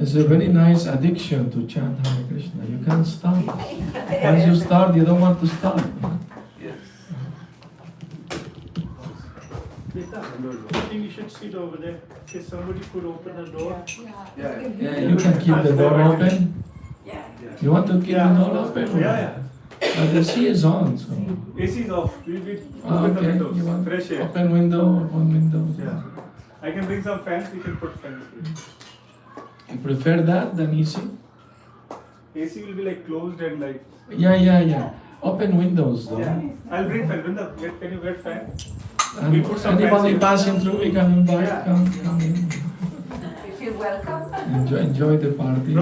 It's a very nice addiction to chant Hare Krishna. You can't stop. Once you start, you don't want to stop. Yes. I think you should sit over there. If somebody could open the door. Yeah, you can keep the door open. You want to keep the door open? Yeah. But the AC is on, so. AC is off. We'll open the Okay, windows. you want Fresh air. open window or one window? Yeah. I can bring some fans. We can put fans. You prefer that than AC? AC will be like closed and like. Yeah. Open windows though. Yeah. I'll bring fan. Vrinda, can you get fan? And We put some anybody fans passing through, we can invite. Yeah. Come in. You feel welcome. Enjoy the party.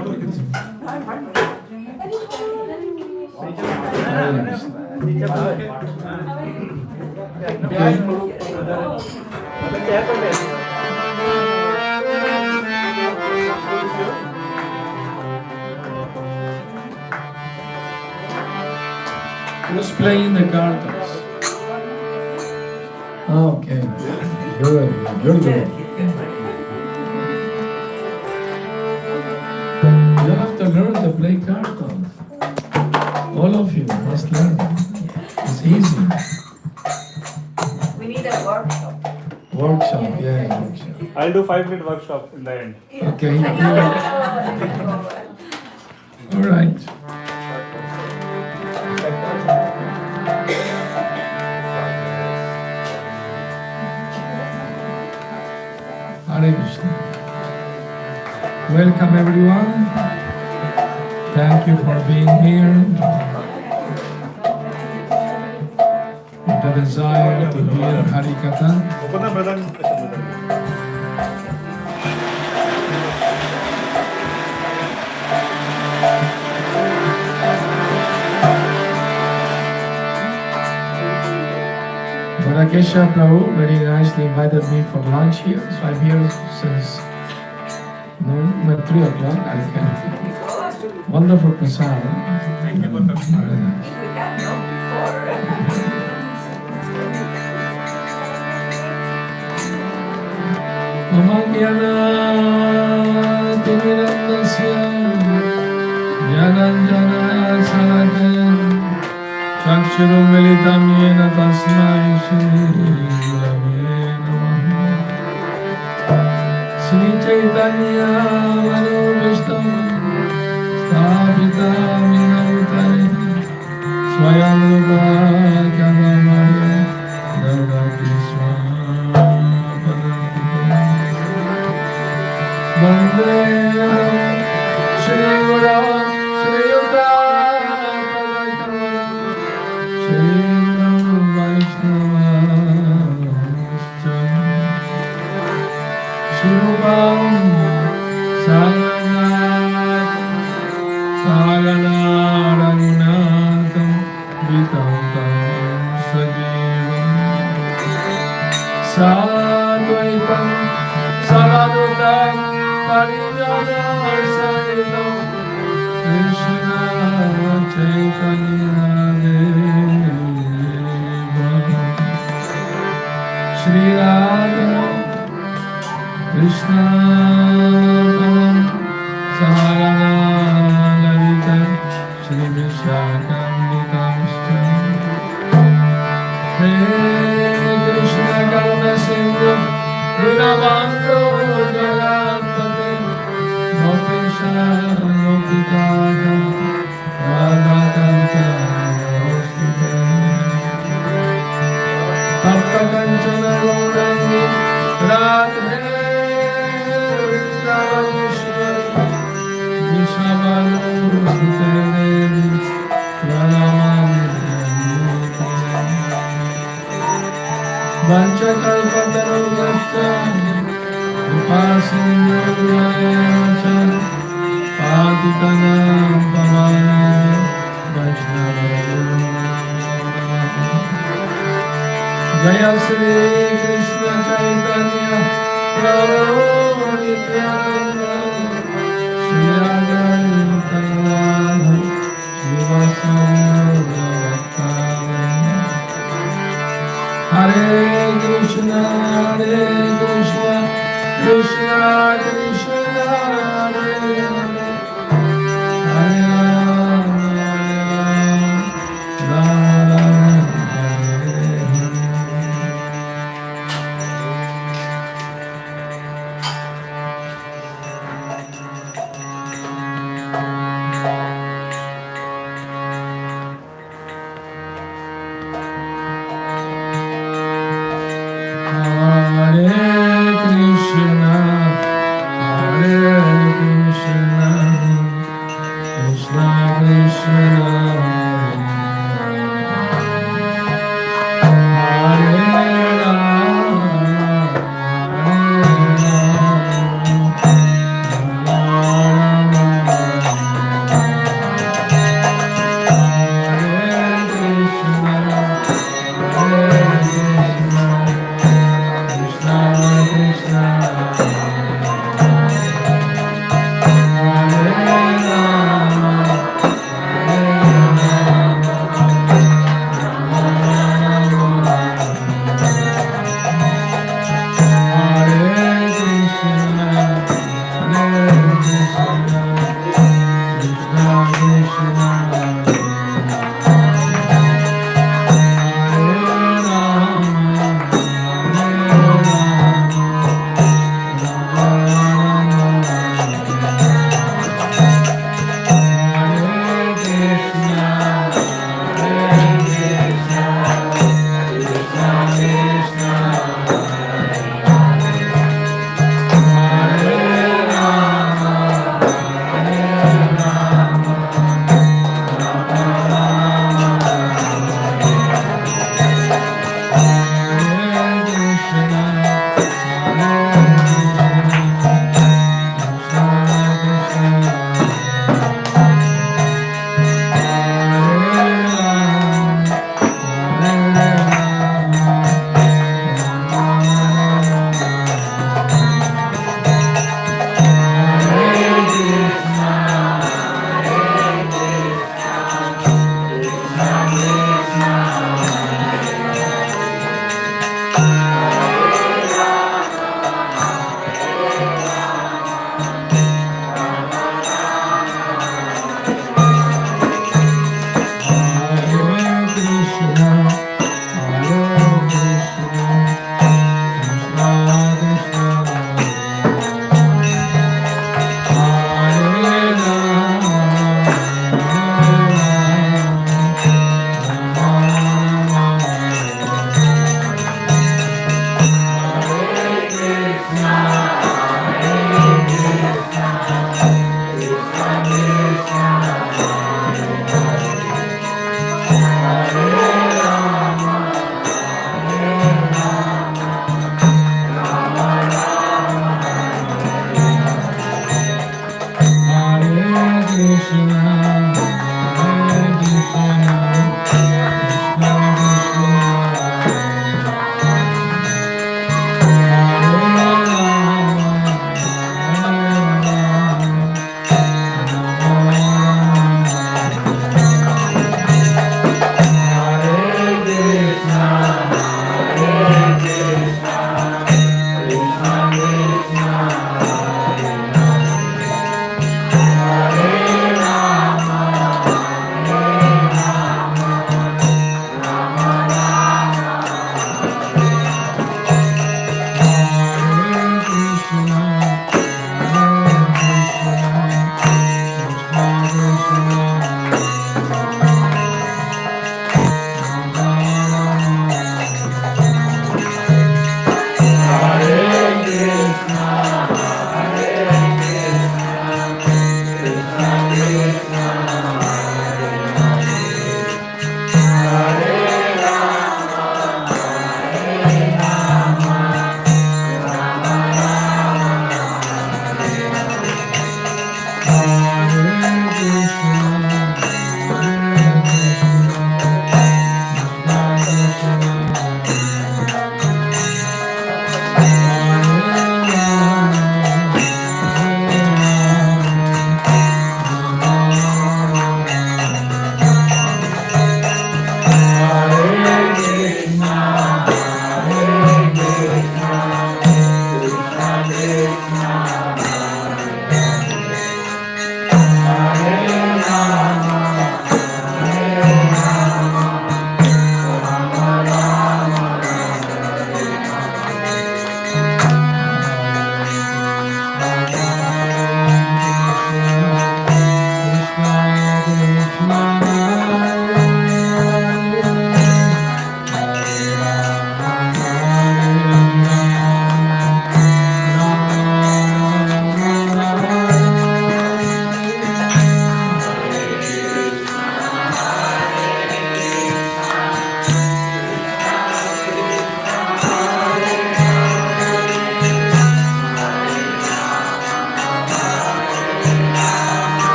Who's playing the cards? Okay. Good. You're good. You have to learn to play cards. All of you must learn. It's easy. We need a workshop. Workshop. I'll do 5-minute workshop in the end. Okay. All right. Hare Krishna. Welcome everyone. Thank you for being here. The desire to hear Harikatha. Open the button. Kesha Prabhu very nicely invited me for lunch here, so I'm here since noon, at 3 o'clock. I can. Wonderful prasad. Thank you for coming. Very nice. We got no before. Mamagyana Timirandasya Jananjana Salakaya Chakshurum Militam Yena Tasmai Shri Gurave Namaha Sri Chaitanya Manobishtam Sapita Minavitari Swayam Rupa Kavamaya Dagati Swapadantika Vande Shri Guru Shri Yuta Shri Guru Vaishnava Shurupam Saranarangunatam Vitamtam Sajivam Sadvaitam Savadutam Parijanarsaitam Krishna Chaitanya Deva Shri Radha Krishna Param Sarana Lalita Shri Vishakam Vitamshta Hare Krishna Karuna Sindhu Dinabandhu Jagatpate Gopesha Gopikata Radha Kanta Ostite Tapta Kanchana Gaurani Radhe Vanchakalpataruvascha Upasindhuvayavacha Patitanam Pavane Vaishnava Jaya Shri Krishna Chaitanya Prabhu Nityananda Shri Advaita Gadadhara Srivasadi Gaurabhakta Hare Krishna, Krishna Krishna, Hare Hare, Hare Rama, Rama Rama, Hare Hare. Hare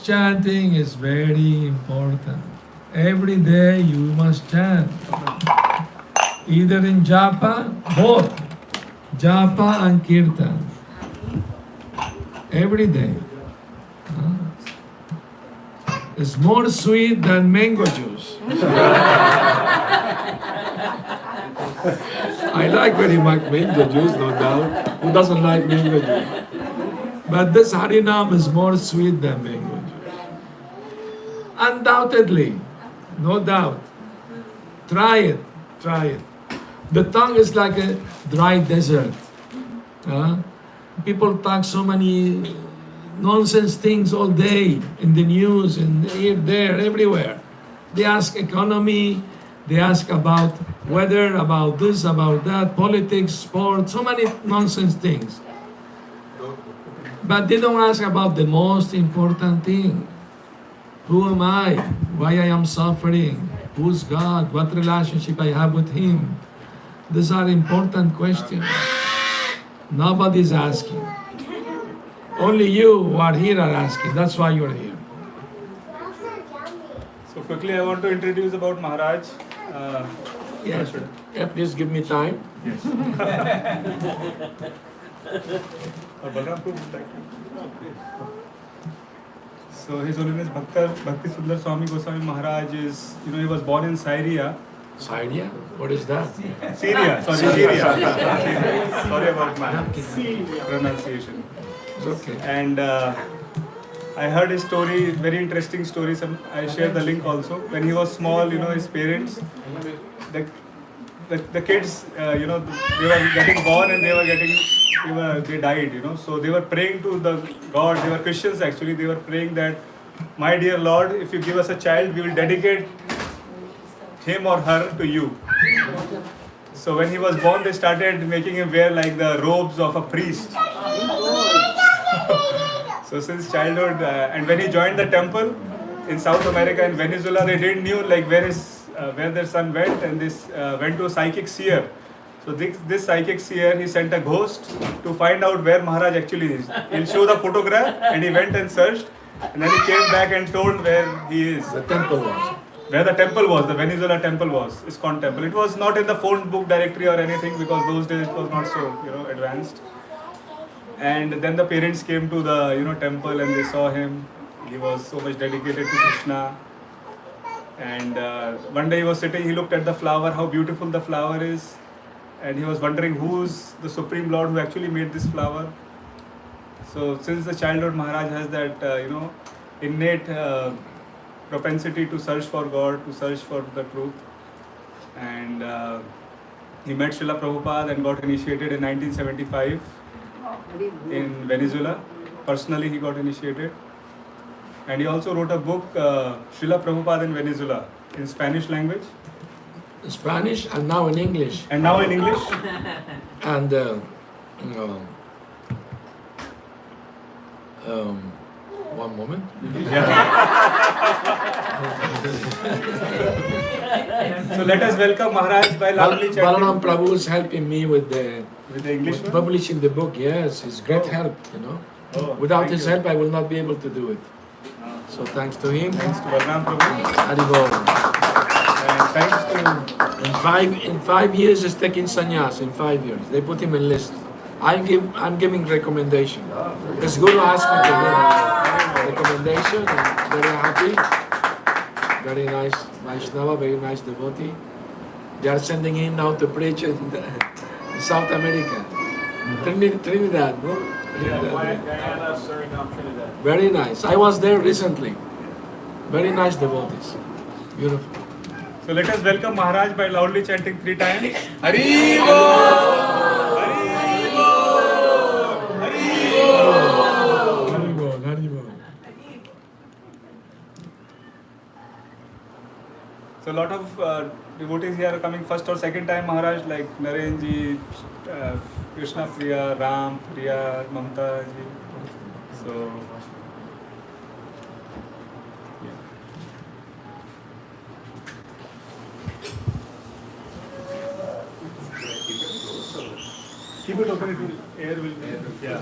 chanting is very important. Every day you must chant. Either in japa, both japa and kirtan. Every day. It's more sweet than mango juice. I like very much mango juice, no doubt. Who doesn't like mango juice? But this Harinam is more sweet than mango juice. Undoubtedly, no doubt. Try it, try it. The tongue is like a dry desert. People talk so many nonsense things all day in the news, and here, there, everywhere. They ask economy, they ask about weather, about this, about that, politics, sport, so many nonsense things. But they don't ask about the most important thing. Who am I? Why I am suffering? Who's God? What relationship I have with Him? These are important questions. Nobody's asking. Only you who are here are asking. That's why you're here. So quickly, I want to introduce about Maharaj. Yes. Yeah, please give me time. Yes. So His Holiness Bhakti Sunder Swami Goswami Maharaj is, he was born in Syria. Syria? What is that? Syria. Sorry about my pronunciation. It's okay. And I heard his story, very interesting story. I shared the link also. When he was small, his parents, the kids, they were getting born and they died, So they were praying to the God. They were Christians actually. They were praying that, my dear Lord, if you give us a child, we will dedicate him or her to you. So when he was born, they started making him wear like the robes of a priest. So since childhood, and when he joined the temple in South America, in Venezuela, they didn't knew like where their son went, and this went to a psychic seer. So this psychic seer, he sent a ghost to find out where Maharaj actually is. He'll show the photograph, and he went and searched, and then he came back and told where he is. The temple was. Where the temple was, the Venezuela temple was, ISKCON temple. It was not in the phone book directory or anything, because those days it was not so, advanced. And then the parents came to the, temple, and they saw him. He was so much dedicated to Krishna. And one day he was sitting, he looked at the flower, how beautiful the flower is. And he was wondering who's the Supreme Lord who actually made this flower. So since the childhood, Maharaj has that, innate propensity to search for God, to search for the truth. And he met Srila Prabhupada and got initiated in 1975 in Venezuela. Personally, he got initiated. And he also wrote a book, Srila Prabhupada in Venezuela, in Spanish language. Spanish and now in English. And now in English. And one moment. So let us welcome Maharaj by loudly chanting. Balaram Prabhu is helping me with the English one? publishing the book. Yes, it's great help, Oh, Without his you. help, I will not be able to do it. So thanks to him. Thanks to Balaram Prabhu. Haribol. And thanks to... In 5 years, he's taking sannyas. In 5 years, they put him in list. I'm giving recommendation. This Guru asked me to give recommendation. I'm very happy. Very nice Vaishnava, very nice devotee. They are sending him now to preach in South America. Trinidad, no? Very nice. I was there recently. Very nice devotees. Beautiful. So let us welcome Maharaj by loudly chanting 3 times. Hari Bol! Hari Bol! Hari Bol! Haribol, Haribol. So a lot of devotees here are coming first or second time Maharaj, like Naren ji, Krishna Priya, Ram Priya, Mamta ji. So keep it open, air will be. Yeah.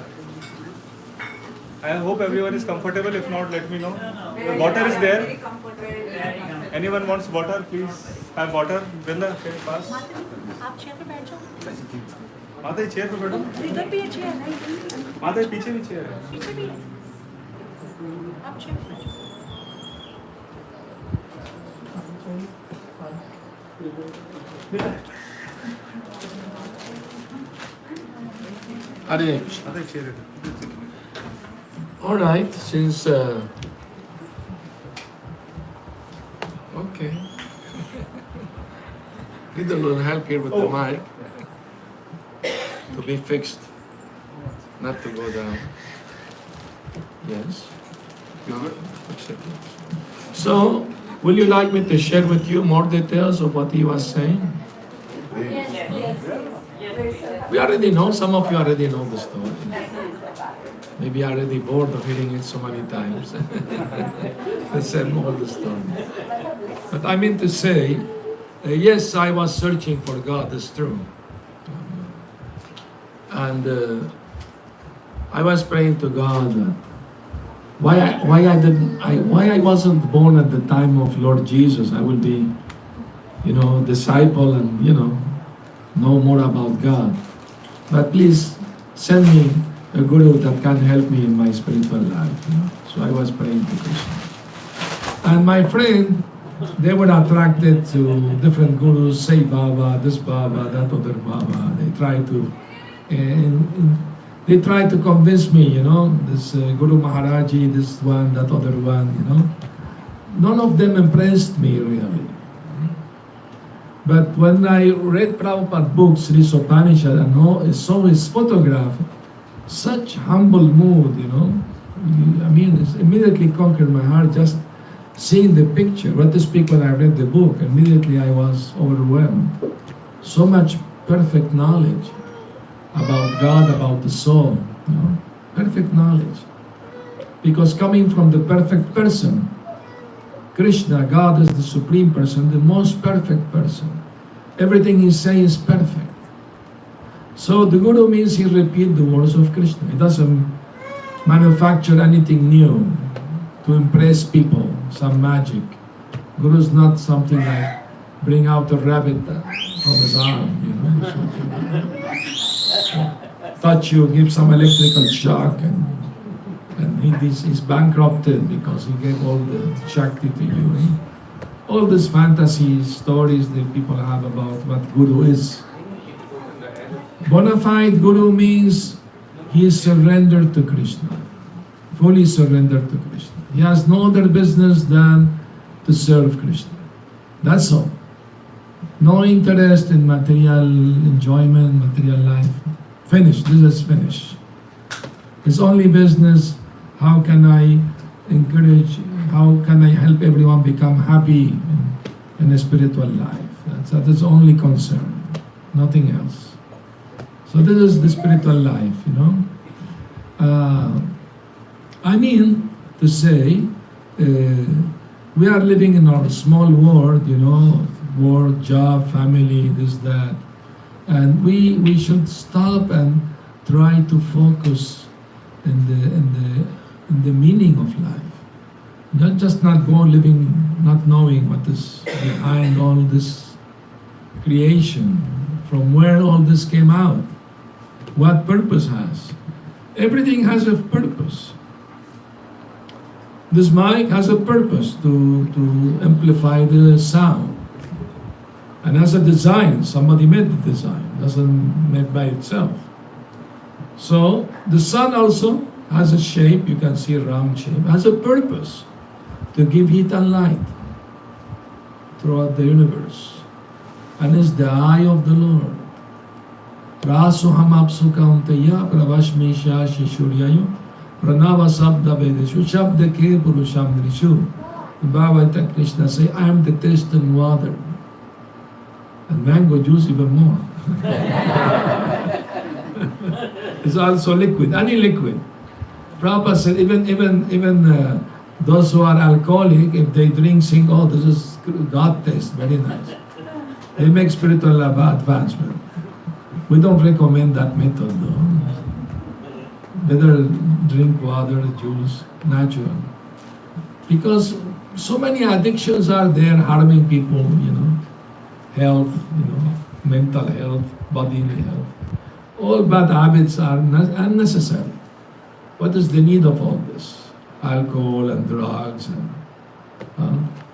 I hope everyone is comfortable. If not, let me know. The water is there. Anyone wants water, please have water. Vrinda, can you pass? आप chair पे बैठ जाओ। माता जी chair पे बैठो। इधर भी है चेयर, नहीं माता जी पीछे भी चेयर है। पीछे भी है। आप चेयर पे बैठ जाओ। Hare माता जी चेयर है। All right, since okay, need a little help here with the mic to be fixed, not to go down. Yes. No, fix it. So, will you like me to share with you more details of what he was saying? We already know. Some of you already know the story. Maybe you're already bored of hearing it so many times. The same old story. But I mean to say, yes, I was searching for God, it's true. And I was praying to God why I wasn't born at the time of Lord Jesus. I would be, disciple and, know more about God. But please send me a guru that can help me in my spiritual life. So I was praying to Krishna. And my friend, they were attracted to different gurus, say Baba, this Baba, that other Baba. They try to convince me, this Guru Maharaji, this one, that other one, None of them impressed me really. But when I read Prabhupada's book, Sri Sopanishad, and saw his photograph, such humble mood, I mean, it immediately conquered my heart just seeing the picture. What to speak when I read the book, immediately I was overwhelmed. So much perfect knowledge about God, about the soul, perfect knowledge. Because coming from the perfect person, Krishna, God is the supreme person, the most perfect person. Everything he says is perfect. So the Guru means he repeats the words of Krishna. He doesn't manufacture anything new to impress people, some magic. Guru is not something like bring out a rabbit from his arm, touch you, give some electrical shock, and he's bankrupted because he gave all the Shakti to you. All these fantasy stories that people have about what Guru is. Bona fide Guru means he is surrendered to Krishna, fully surrendered to Krishna. He has no other business than to serve Krishna. That's all. No interest in material enjoyment, material life. Finished. This is finished. His only business, how can I encourage, how can I help everyone become happy in a spiritual life? That is only concern, nothing else. So this is the spiritual life, I mean to say, we are living in our small world, work, job, family, this, that. And we should stop and try to focus in the meaning of life. Not go living, not knowing what is behind all this creation, from where all this came out, what purpose has. Everything has a purpose. This mic has a purpose to amplify the sound. And has a design, somebody made the design, doesn't made by itself. So the sun also has a shape, you can see a round shape, has a purpose to give heat and light throughout the universe. And is the eye of the Lord. Rasoham apsukaunteya pravashmisha shishuryayo pranava sabda vedeshu shabda ke purusham drishu. Bhagavata Krishna say, I am the taste and water. And mango juice even more. It's also liquid, any liquid. Prabhupada said even those who are alcoholic, if they drink, sing, oh, this is God taste, very nice. They make spiritual advancement. We don't recommend that method though. better drink water, juice, natural. Because so many addictions are there harming people, health, mental health, bodily health. All bad habits are unnecessary. What is the need of all this? Alcohol and drugs and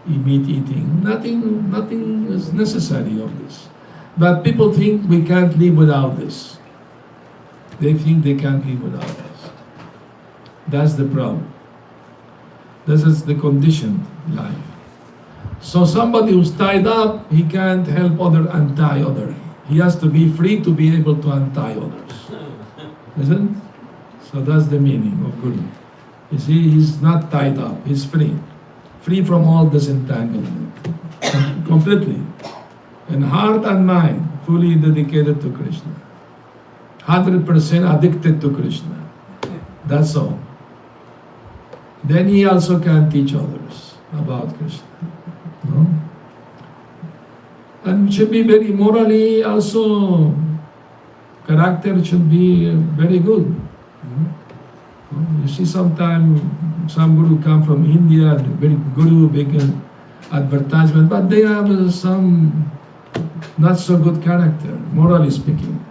meat eating. Nothing is necessary of this. But people think we can't live without this. They think they can't live without this. That's the problem. This is the conditioned life. So somebody who's tied up, he can't help other untie other. He has to be free to be able to untie others. Isn't it? So that's the meaning of Guru. You see, he's not tied up, he's free. Free from all disentanglement. Completely. And heart and mind, fully dedicated to Krishna. 100% addicted to Krishna. That's all. Then he also can teach others about Krishna. No? And should be very morally also, character should be very good. You see sometimes some guru come from India, very guru, big advertisement, but they have some not so good character, morally speaking.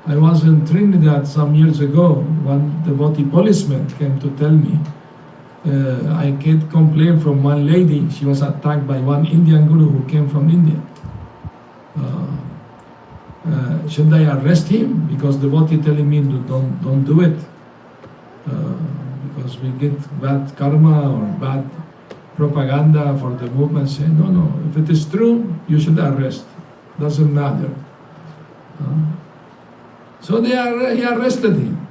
I was in Trinidad some years ago. One devotee policeman came to tell me, I get complaint from one lady. She was attacked by one Indian guru who came from India. Should I arrest him? Because the devotee telling me don't do it. Because we get bad karma or bad propaganda for the movement. Say no. If it is true, you should arrest. Doesn't matter. So he arrested him.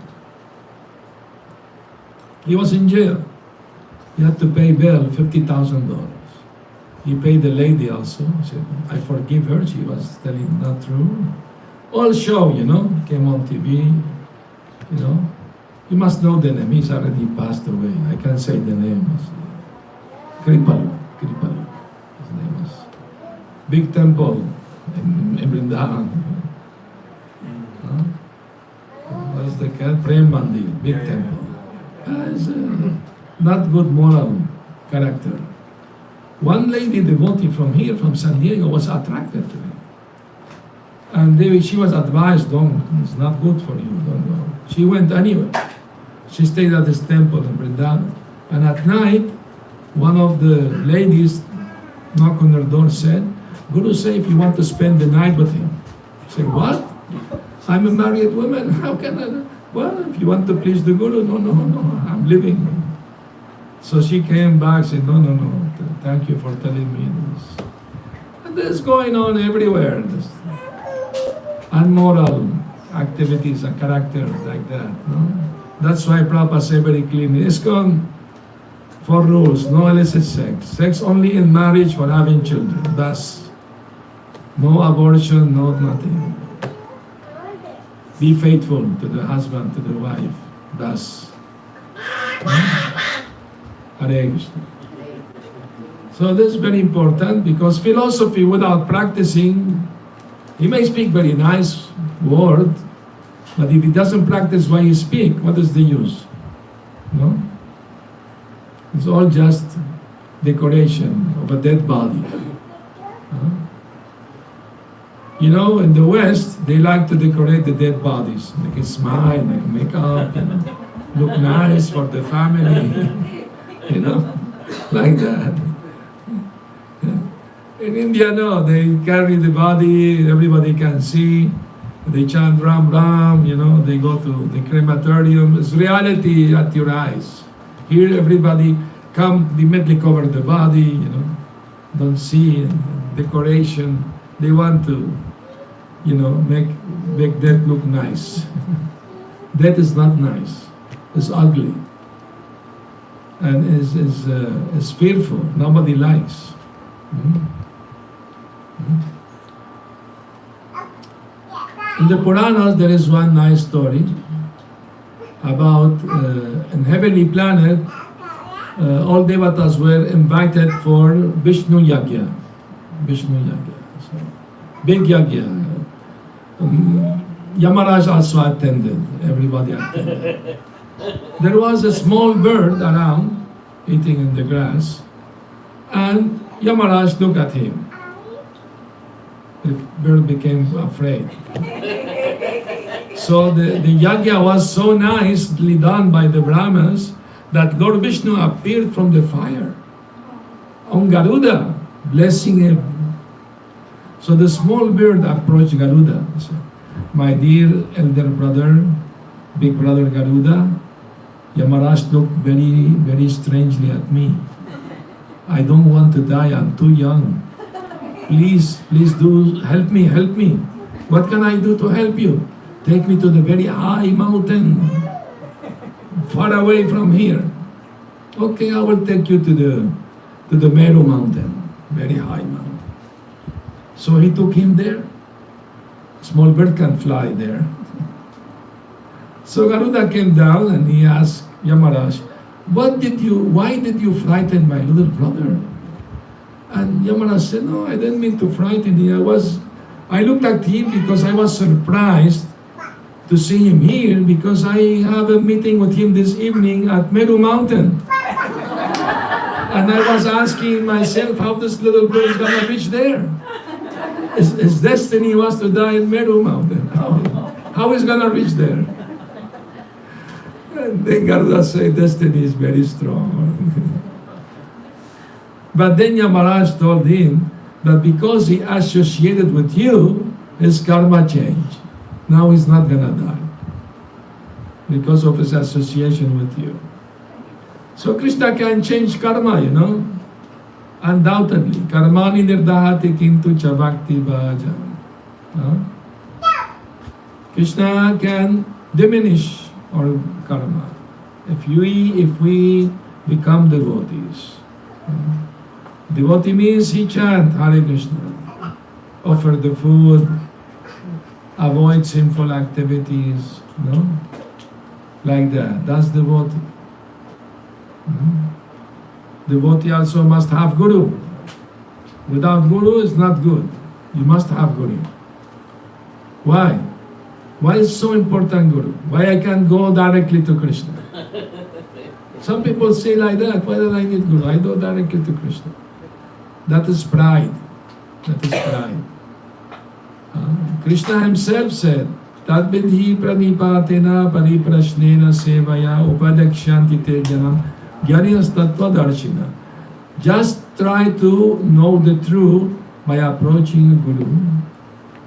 He was in jail. He had to pay bail, $50,000. He paid the lady also. He said, I forgive her. She was telling not true. All show, came on TV. You must know the name. He's already passed away. I can't say the name. Kripalu. His name was. Big temple in Vrindavan. What's the Prem Mandir, big temple. It's not good moral character. One lady devotee from here, from San Diego, was attracted to him. And she was advised, it's not good for you, don't go. She went anyway. She stayed at this temple in Vrindavan. And at night, one of the ladies knocked on her door, said, Guru said, if you want to spend the night with him. I said, what? I'm a married woman, how can I? Well, if you want to please the Guru, no, I'm living. So she came back, said, no, thank you for telling me this. And this is going on everywhere. This unmoral activities and characters like that. No? That's why Prabhupada said very clearly, ISKCON, 4 rules, no illicit sex. Sex only in marriage for having children. Thus, no abortion, no nothing. Be faithful to the husband, to the wife. Thus. Hare Krishna. So this is very important because philosophy without practicing, he may speak very nice word, but if he doesn't practice what he speak, what is the use? No? It's all just decoration of a dead body. In the West, they like to decorate the dead bodies. Make it smile, make makeup, look nice for the family, like that. In India, no, they carry the body, everybody can see. They chant Ram Ram, they go to the crematorium. It's reality at your eyes. Here, everybody come, immediately cover the body, don't see decoration. They want to, make death look nice. Death is not nice. It's ugly. And is fearful. Nobody likes. In the Puranas, there is one nice story about in heavenly planet, all devatas were invited for Vishnu Yagya. So, big Yagya. Yamaraj also attended. Everybody attended. There was a small bird around, eating in the grass, and Yamaraj looked at him. The bird became afraid. So the yagya was so nicely done by the Brahmins that Lord Vishnu appeared from the fire on Garuda, blessing him. So the small bird approached Garuda. So, my dear elder brother, big brother Garuda, Yamaraj looked very, very strangely at me. I don't want to die, I'm too young. Please do help me. What can I do to help you? Take me to the very high mountain, far away from here. Okay, I will take you to the Meru mountain, very high mountain. So he took him there. Small bird can fly there. So Garuda came down and he asked Yamaraj, why did you frighten my little brother? And Yamaraj said, no, I didn't mean to frighten him. I looked at him because I was surprised to see him here because I have a meeting with him this evening at Meru Mountain. And I was asking myself how this little boy is going to reach there. His destiny was to die in Meru Mountain. How is going to reach there? And then Garuda said, destiny is very strong. But then Yamaraj told him that because he associated with you, his karma changed. Now he's not going to die because of his association with you. So Krishna can change karma, undoubtedly. Karmani nirdahati kintu cha bhakti bhajan. Krishna can diminish our karma if we become devotees. Devotee means he chant Hare Krishna, offer the food, avoid sinful activities, like that. That's devotee. Devotee also must have guru. Without guru is not good. You must have guru. Why? Why is so important guru? Why I can't go directly to Krishna? Some people say like that, why do I need guru? I go directly to Krishna. That is pride. Krishna himself said, Tadvidhi pranipatena pariprashnena sevaya upadakshyanti te janam gyanyas tattva darshina. Just try to know the truth by approaching a guru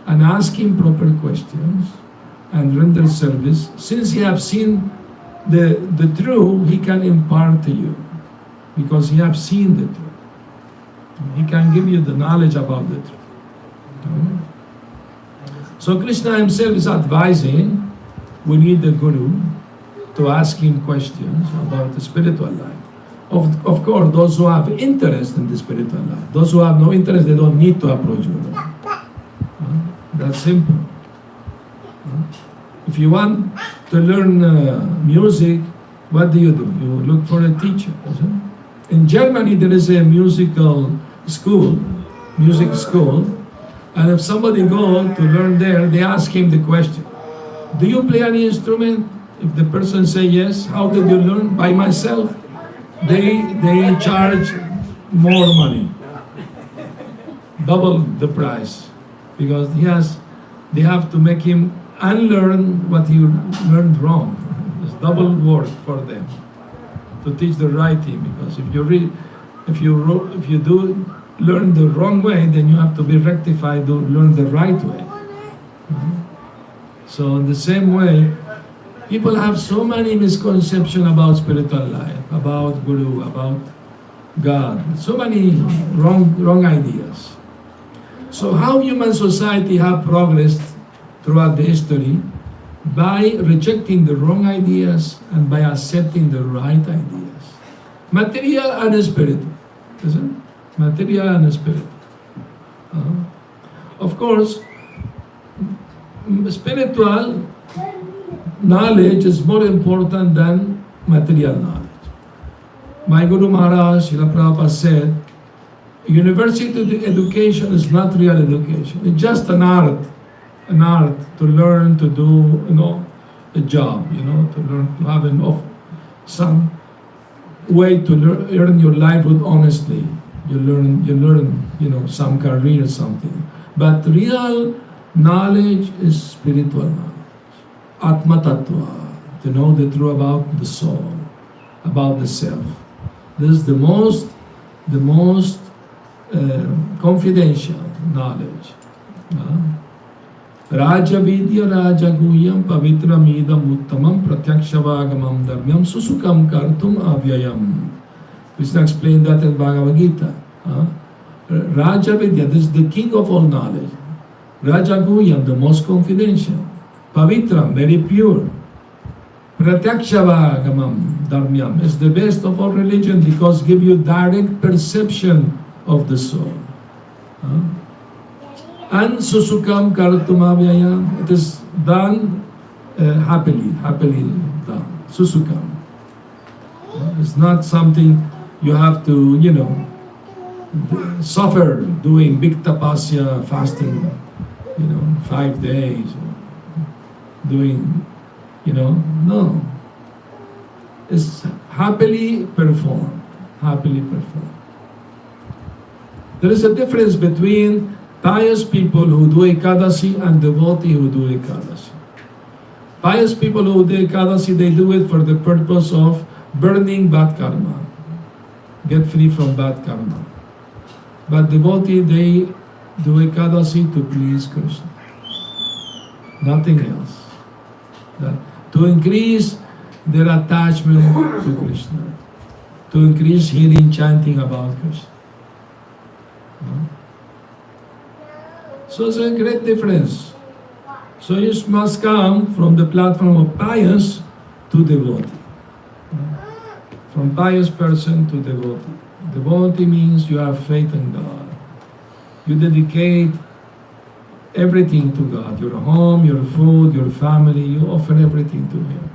and ask him proper questions and render service. Since you have seen the truth, he can impart to you because he have seen the truth. He can give you the knowledge about the truth. So Krishna himself is advising, we need the guru to ask him questions about the spiritual life. Of course, those who have interest in the spiritual life. Those who have no interest, they don't need to approach guru. That's simple. If you want to learn music, what do? You look for a teacher. In Germany, there is a music school, and if somebody goes to learn there, they ask him the question, do you play any instrument? If the person say yes, how did you learn? By myself. They charge more money, double the price, because they have to make him unlearn what he learned wrong. It's double work for them to teach the right thing, because if you do learn the wrong way, then you have to be rectified to learn the right way. So in the same way, people have so many misconceptions about spiritual life, about Guru, about God, so many wrong ideas. So how human society have progressed throughout the history? By rejecting the wrong ideas and by accepting the right ideas. Material and spiritual. Isn't it? Material and spiritual. Of course, spiritual knowledge is more important than material knowledge. My Guru Maharaj, Srila Prabhupada said, university education is not real education. It's just an art an art to learn to do, a job, to learn to have some way to earn your livelihood honestly. You learn, some career, something. But real knowledge is spiritual knowledge. Atma Tattva, to know the truth about the soul, about the self. This is the most confidential knowledge. Raja Vidya Raja Guyam Pavitra Midam Uttamam Pratyakshavāgamam Dharmyam Susukam Kartum Avyayam. Krishna explained that in Bhagavad Gita. Raja Vidya, this is the king of all knowledge. Raja Guyam, the most confidential. Pavitram, very pure. Pratyakshavāgamam Dharmyam is the best of all religion because give you direct perception of the soul. And susukam kartumavyayam, it is done happily done. Susukam. It's not something you have to, suffer doing big tapasya, fasting, 5 days, doing, no. It's happily performed. There is a difference between pious people who do Ekadasi and devotee who do Ekadasi. Pious people who do Ekadasi, they do it for the purpose of burning bad karma, get free from bad karma. But devotee, they do Ekadasi to please Krishna, nothing else. To increase their attachment to Krishna, to increase hearing, chanting about Krishna. So it's a great difference. So you must come from the platform of pious to devotee. From pious person to devotee. Devotee means you have faith in God. You dedicate everything to God. Your home, your food, your family, you offer everything to Him.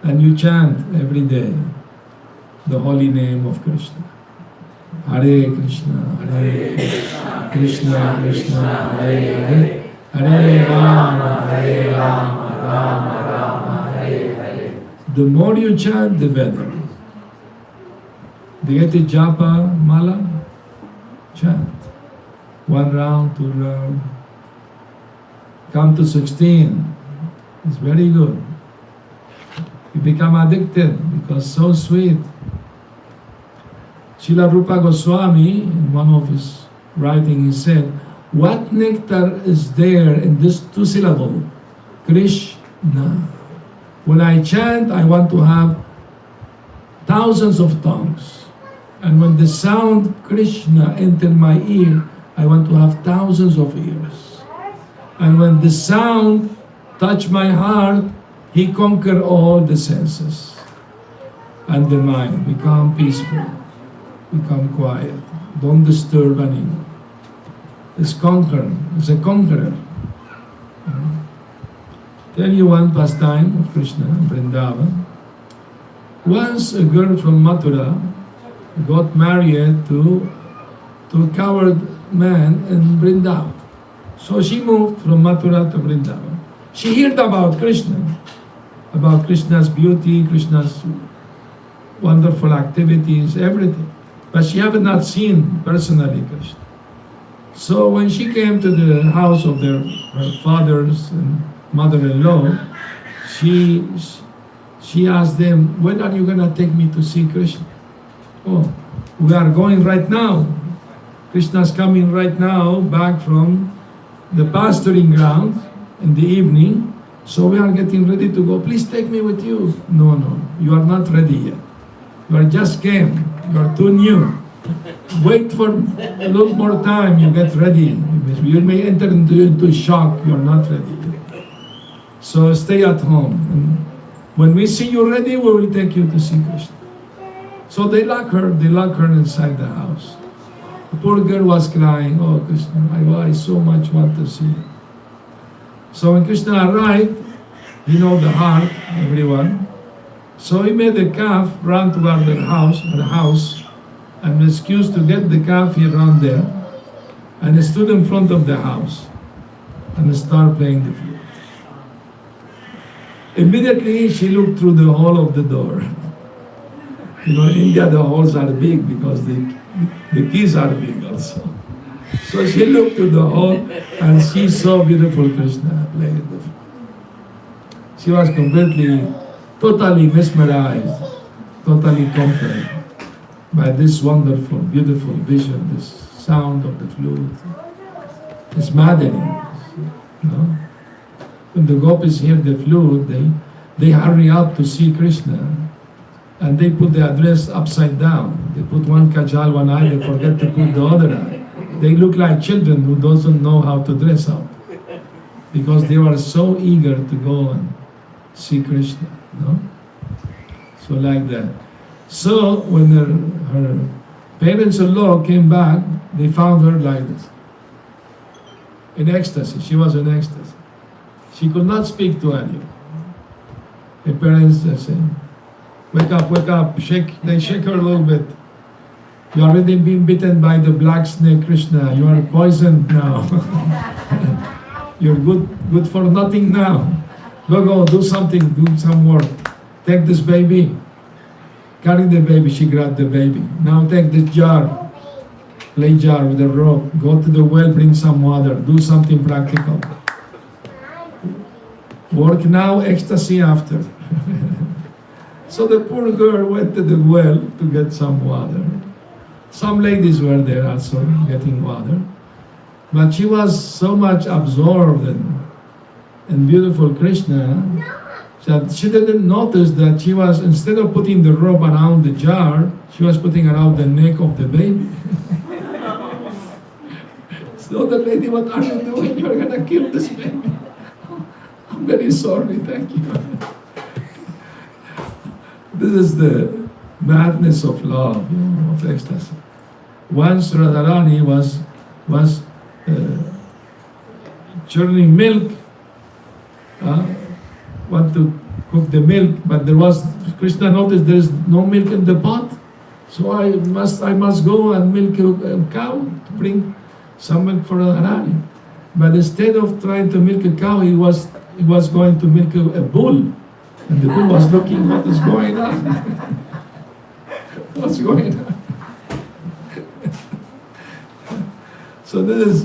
And you chant every day the holy name of Krishna. Hare Krishna, Hare Krishna, Krishna Krishna, Hare Hare, Hare Rama, Rama Rama, Hare Hare. The more you chant, the better. Do you get the japa mala? Chant. 1 round, 2 round. Come to 16. It's very good. You become addicted because so sweet. Srila Rupa Goswami, in one of his writings, he said, what nectar is there in this 2 syllable? Krishna. When I chant, I want to have thousands of tongues. And when the sound Krishna enter my ear, I want to have thousands of ears. And when the sound touch my heart, he conquer all the senses. And the mind become peaceful. Become quiet. Don't disturb anyone. It's a conqueror. Tell you one pastime of Krishna in Vrindavan. Once a girl from Mathura got married to a coward man in Vrindavan. So she moved from Mathura to Vrindavan. She heard about Krishna's beauty, Krishna's wonderful activities, everything. But she had not seen personally Krishna. So when she came to the house of her fathers and mother-in-law, she asked them, when are you going to take me to see Krishna? Oh, we are going right now. Krishna's coming right now back from the pasturing ground in the evening. So we are getting ready to go. Please take me with you. No, you are not ready yet. You are just came. You are too new. Wait for a little more time. You get ready. You may enter into shock. You are not ready. So stay at home. And when we see you ready, we will take you to see Krishna. So they lock her inside the house. The poor girl was crying, oh Krishna, I so much want to see you. So when Krishna arrived, he knows the heart, everyone. So he made the calf run toward the house, and the excuse to get the calf, he ran there. and stood in front of the house and started playing the flute. Immediately she looked through the hole of the door. You know, in India the holes are big because the keys are big also. So she looked to the hole and she saw beautiful Krishna playing the flute. She was completely, totally mesmerized, totally conquered by this wonderful, beautiful vision, this sound of the flute. It's maddening. You know? When the gopis hear the flute, they hurry up to see Krishna, and they put the address upside down. They put one kajal, one eye, they forget to put the other eye. They look like children who doesn't know how to dress up, because they were so eager to go and see Krishna. No? So like that. So when her parents-in-law came back, they found her like this, in ecstasy. She was in ecstasy. She could not speak to anyone. Her parents said, wake up, shake. They shake her a little bit. You are already been bitten by the black snake, Krishna. You are poisoned now. You're good for nothing now. Go, do something, do some work. Take this baby. Carry the baby. She grabbed the baby. Now take this jar. Clay jar with a rope. Go to the well, bring some water. Do something practical. Work now, ecstasy after. So the poor girl went to the well to get some water. Some ladies were there also getting water. But she was so much absorbed in beautiful Krishna that she didn't notice that she was, instead of putting the rope around the jar, she was putting around the neck of the baby. So the lady, what are you doing? You're going to kill this baby. I'm very sorry, thank you. This is the madness of love, you know, of ecstasy. Once Radharani was churning milk, want to cook the milk, but Krishna noticed there is no milk in the pot, so I must go and milk a cow to bring some milk for Radharani. But instead of trying to milk a cow, he was going to milk a bull. And the bull was looking, what is going on? What's going on? So this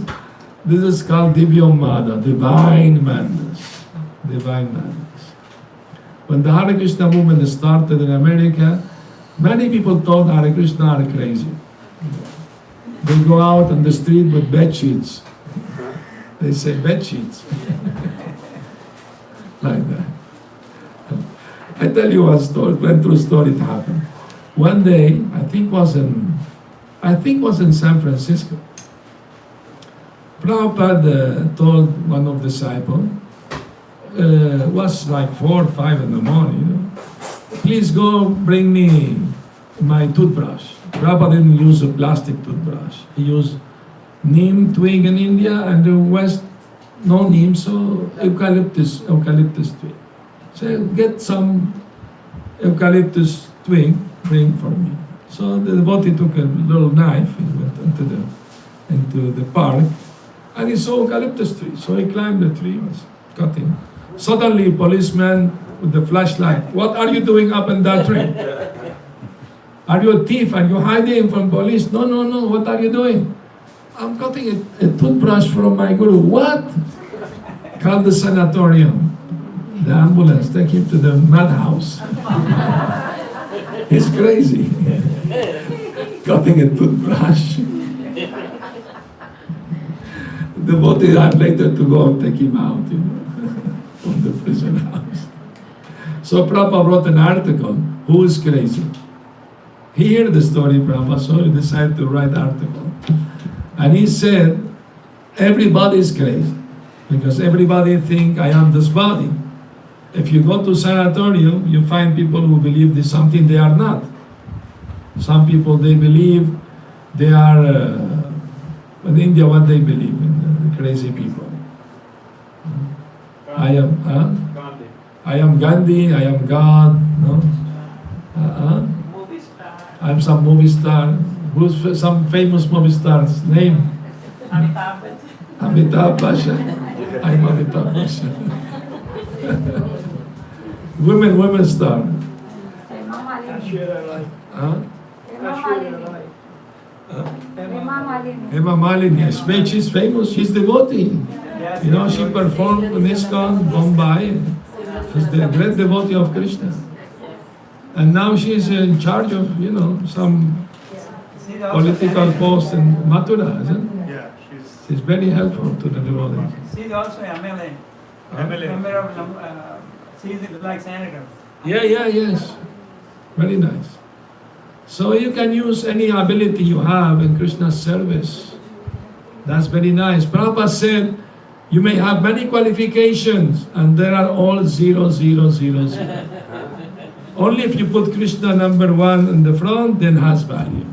is called Divyamada, divine madness. Divine madness. When the Hare Krishna movement started in America, many people thought Hare Krishna are crazy. They go out on the street with bed sheets. They say bed sheets. Like that. I tell you one story, one true story, it happened. One day, I think was in San Francisco. Prabhupada told one of the disciples, was like 4 or 5 in the morning, you know, please go bring me my toothbrush. Prabhupada didn't use a plastic toothbrush. He used neem twig in India, and the West, no neem, so eucalyptus twig. So get some eucalyptus twig, bring for me. So the devotee took a little knife, he went into the park, and he saw eucalyptus tree. So he climbed the tree, was cutting. Suddenly, a policeman with the flashlight, what are you doing up in that tree? Are you a thief? Are you hiding from police? No, what are you doing? I'm cutting a toothbrush from my guru. What? Call the sanatorium. The ambulance, take him to the madhouse. He's crazy. Cutting a toothbrush. The devotee had later to go and take him out, you know, from the prison house. So Prabhupada wrote an article, who is crazy? He heard the story, Prabhupada, so he decided to write an article. And he said, everybody is crazy, because everybody think I am this body. If you go to sanatorium, you find people who believe there's something they are not. Some people, they believe they are, in India, what they believe in, the crazy people. I am Gandhi, I am God, no? I'm some movie star. Who's some famous movie star's name? Amitabh Bachchan. I'm Amitabh Bachchan. Women star. Ashwara Rai. Huh? Ashwara Rai. Hema Malini. She's famous. She's devotee. You know, she performed in ISKCON, Bombay. She's the great devotee of Krishna. And now she's in charge of, you know, some political post in Mathura, isn't it? Yeah, She's very helpful to the devotees. She's also MLA. MLA. Member of, she's like senator. Yes. Very nice. So you can use any ability you have in Krishna's service. That's very nice. Prabhupada said, you may have many qualifications and there are all 0, 0, 0, 0. Only if you put Krishna number 1 in the front, then has value.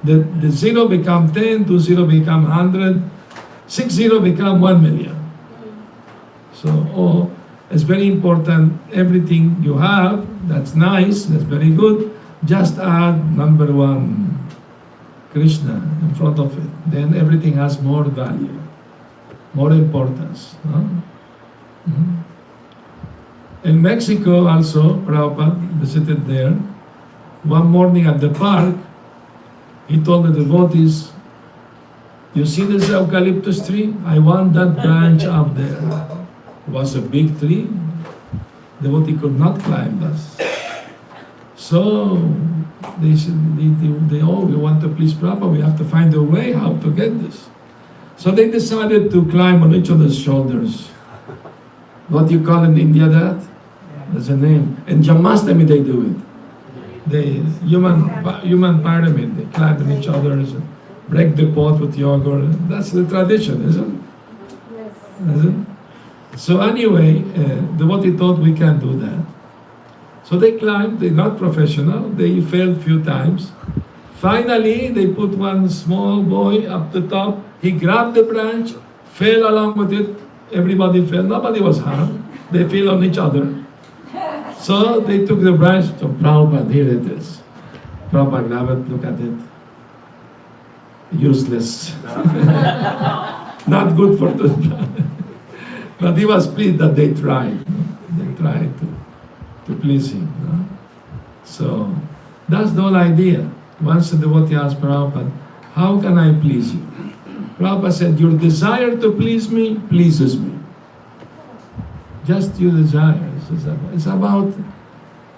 The 0 become 10, 2 0 become 100, 6 0 become 1 million. So, it's very important, everything you have, that's nice, that's very good, just add number 1, Krishna, in front of it. Then everything has more value, more importance. Huh? Mhm. In Mexico also, Prabhupada visited there. One morning at the park, he told the devotees, you see this eucalyptus tree? I want that branch up there. It was a big tree. The devotee could not climb this. So they said, we want to please Prabhupada, we have to find a way how to get this. So they decided to climb on each other's shoulders. What do you call in India that? There's a name. In Jamastami they do it. They human pyramid. They climb on each other's, break the pot with yogurt. That's the tradition, isn't it? Yes. Isn't it? So anyway, the devotee thought we can do that. So they climbed. They're not professional. They failed few times. Finally, they put one small boy up the top. He grabbed the branch, fell along with it. Everybody fell. Nobody was harmed. They fell on each other. So they took the branch to Prabhupada. Here it is. Prabhupada grabbed it. Look at it. Useless. Not good for the planet. But he was pleased that they tried. They tried to please him. So that's the whole idea. Once the devotee asked Prabhupada, how can I please you? Prabhupada said, your desire to please me pleases me. Just your desire. It's about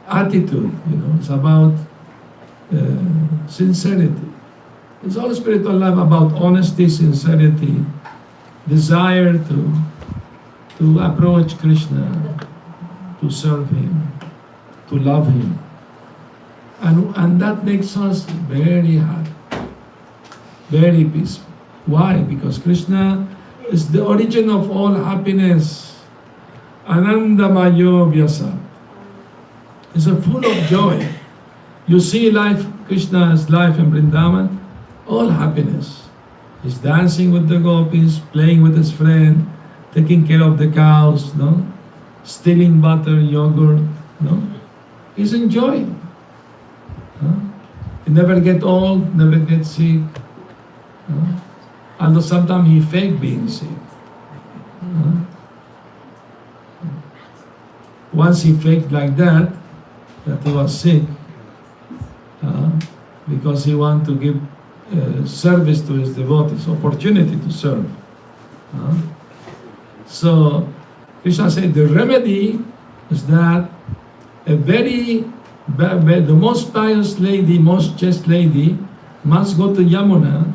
attitude, it's about sincerity. It's all spiritual life about honesty, sincerity, desire to approach Krishna, to serve Him, to love Him. And that makes us very happy, very peaceful. Why? Because Krishna is the origin of all happiness. Anandamayo Vyasa. It's full of joy. You see life, Krishna's life in Vrindavan, all happiness. He's dancing with the gopis, playing with his friend, taking care of the cows, stealing butter, yogurt, He's enjoying. He never get old, never get sick. Although sometimes he fake being sick. Once he faked like that he was sick, because he wanted to give service to his devotees, opportunity to serve. So Krishna said the remedy is that the most pious lady, most chaste lady, must go to Yamuna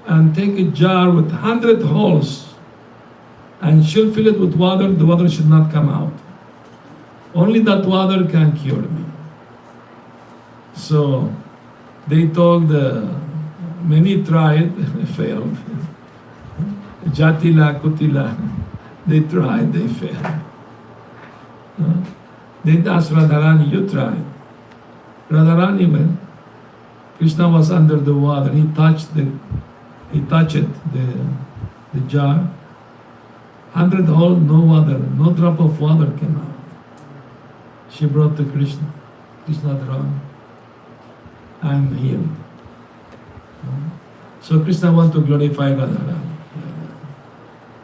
and take a jar with 100 holes, and she'll fill it with water. The water should not come out. Only that water can cure me. So they told many tried, failed. Jatila, Kutila, they tried, they failed. They asked Radharani, you tried. Radharani went. Krishna was under the water. He touched the jar. 100 hole, no water, no drop of water came out. She brought to Krishna. Krishna drank and healed. So Krishna wants to glorify Radharani,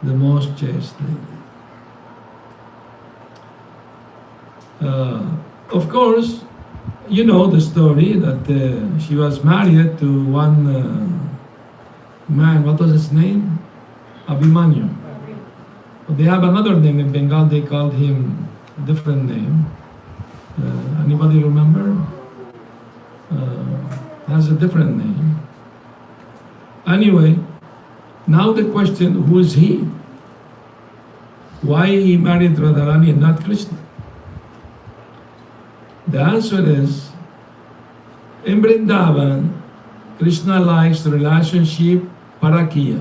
the most chaste lady. Of course, you know the story that she was married to one man. What was his name? Abhimanyu. But they have another name in Bengal. They called him a different name. Anybody remember? Has a different name. Anyway, now the question: who is he? Why he married Radharani and not Krishna? The answer is, in Vrindavan, Krishna likes the relationship parakiya.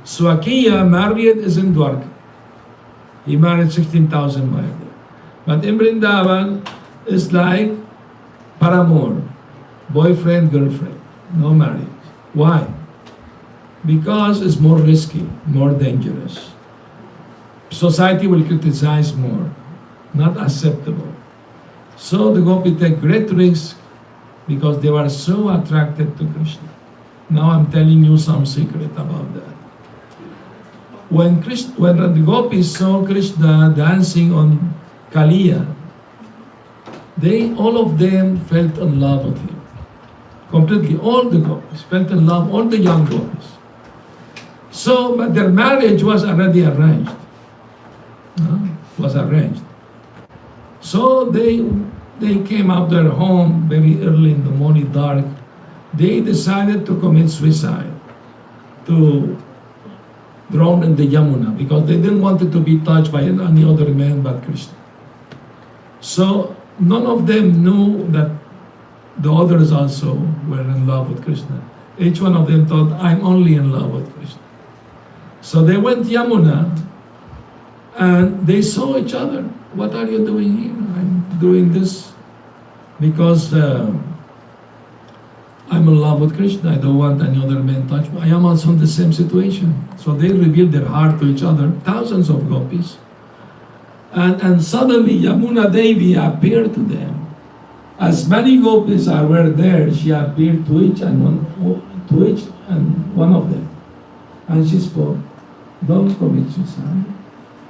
Swakiya, married, is in Dwarka. He married 16,000 miles there. But in Vrindavan, it's like paramour, boyfriend, girlfriend, no marriage. Why? Because it's more risky, more dangerous. Society will criticize more, not acceptable. So the gopis take great risk because they were so attracted to Krishna. Now I'm telling you some secret about that. When the gopis saw Krishna dancing on Kaliya, all of them felt in love with him. Completely, all the gopis felt in love, all the young gopis. So, but their marriage was already arranged. So they came out their home very early in the morning, dark. They decided to commit suicide, to drown in the Yamuna, because they didn't want it to be touched by any other man but Krishna. So none of them knew that the others also were in love with Krishna. Each one of them thought, I'm only in love with Krishna. So they went Yamuna and they saw each other. What are you doing here? I'm doing this because I'm in love with Krishna. I don't want any other man touch me. I am also in the same situation. So they revealed their heart to each other, thousands of gopis. And suddenly Yamuna Devi appeared to them. As many gopis were there, she appeared to each and one of them. And she spoke, don't commit suicide.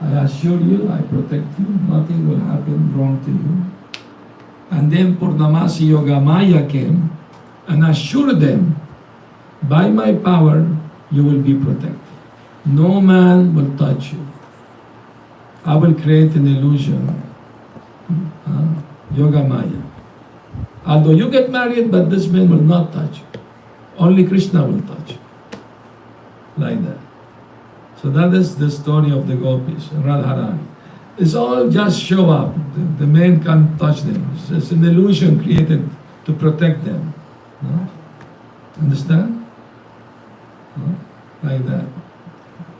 I assure you, I protect you, nothing will happen wrong to you. And then Purnamasi Yogamaya came and assured them, by my power, you will be protected. No man will touch you. I will create an illusion, Yogamaya. Although you get married, but this man will not touch you. Only Krishna will touch you. Like that. So that is the story of the gopis, Radharani. It's all just show up. The man can't touch them. It's just an illusion created to protect them. No? Understand? No? Like that.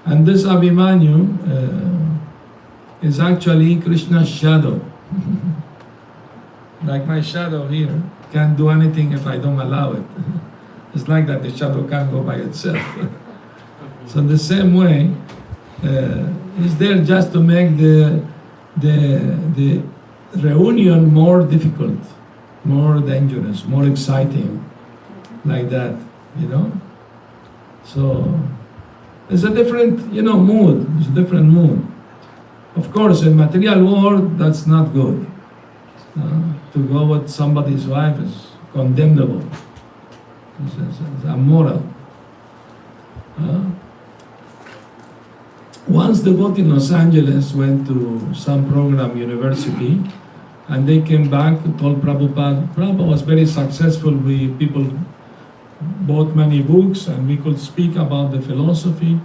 And this Abhimanyu is actually Krishna's shadow. Like my shadow here can't do anything if I don't allow it. It's like that, the shadow can't go by itself. So in the same way, it's there just to make the reunion more difficult, more dangerous, more exciting, like that, you know. So it's a different, mood. It's a different mood. Of course, in material world, that's not good. To go with somebody's wife is condemnable. It's immoral. Once devotee in Los Angeles went to some program, university, and they came back, told Prabhupada was very successful. People bought many books and we could speak about the philosophy.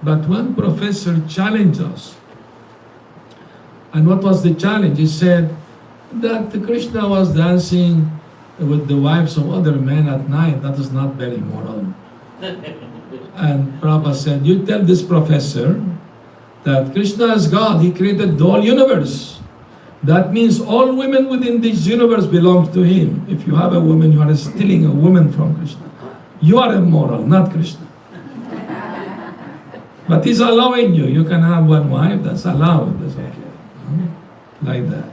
But one professor challenged us. And what was the challenge? He said that Krishna was dancing with the wives of other men at night. That is not very moral. And Prabhupada said, you tell this professor that Krishna is God. He created the whole universe. That means all women within this universe belong to him. If you have a woman, you are stealing a woman from Krishna. You are immoral, not Krishna. But he's allowing you. You can have one wife, that's allowed. That's okay. Like that.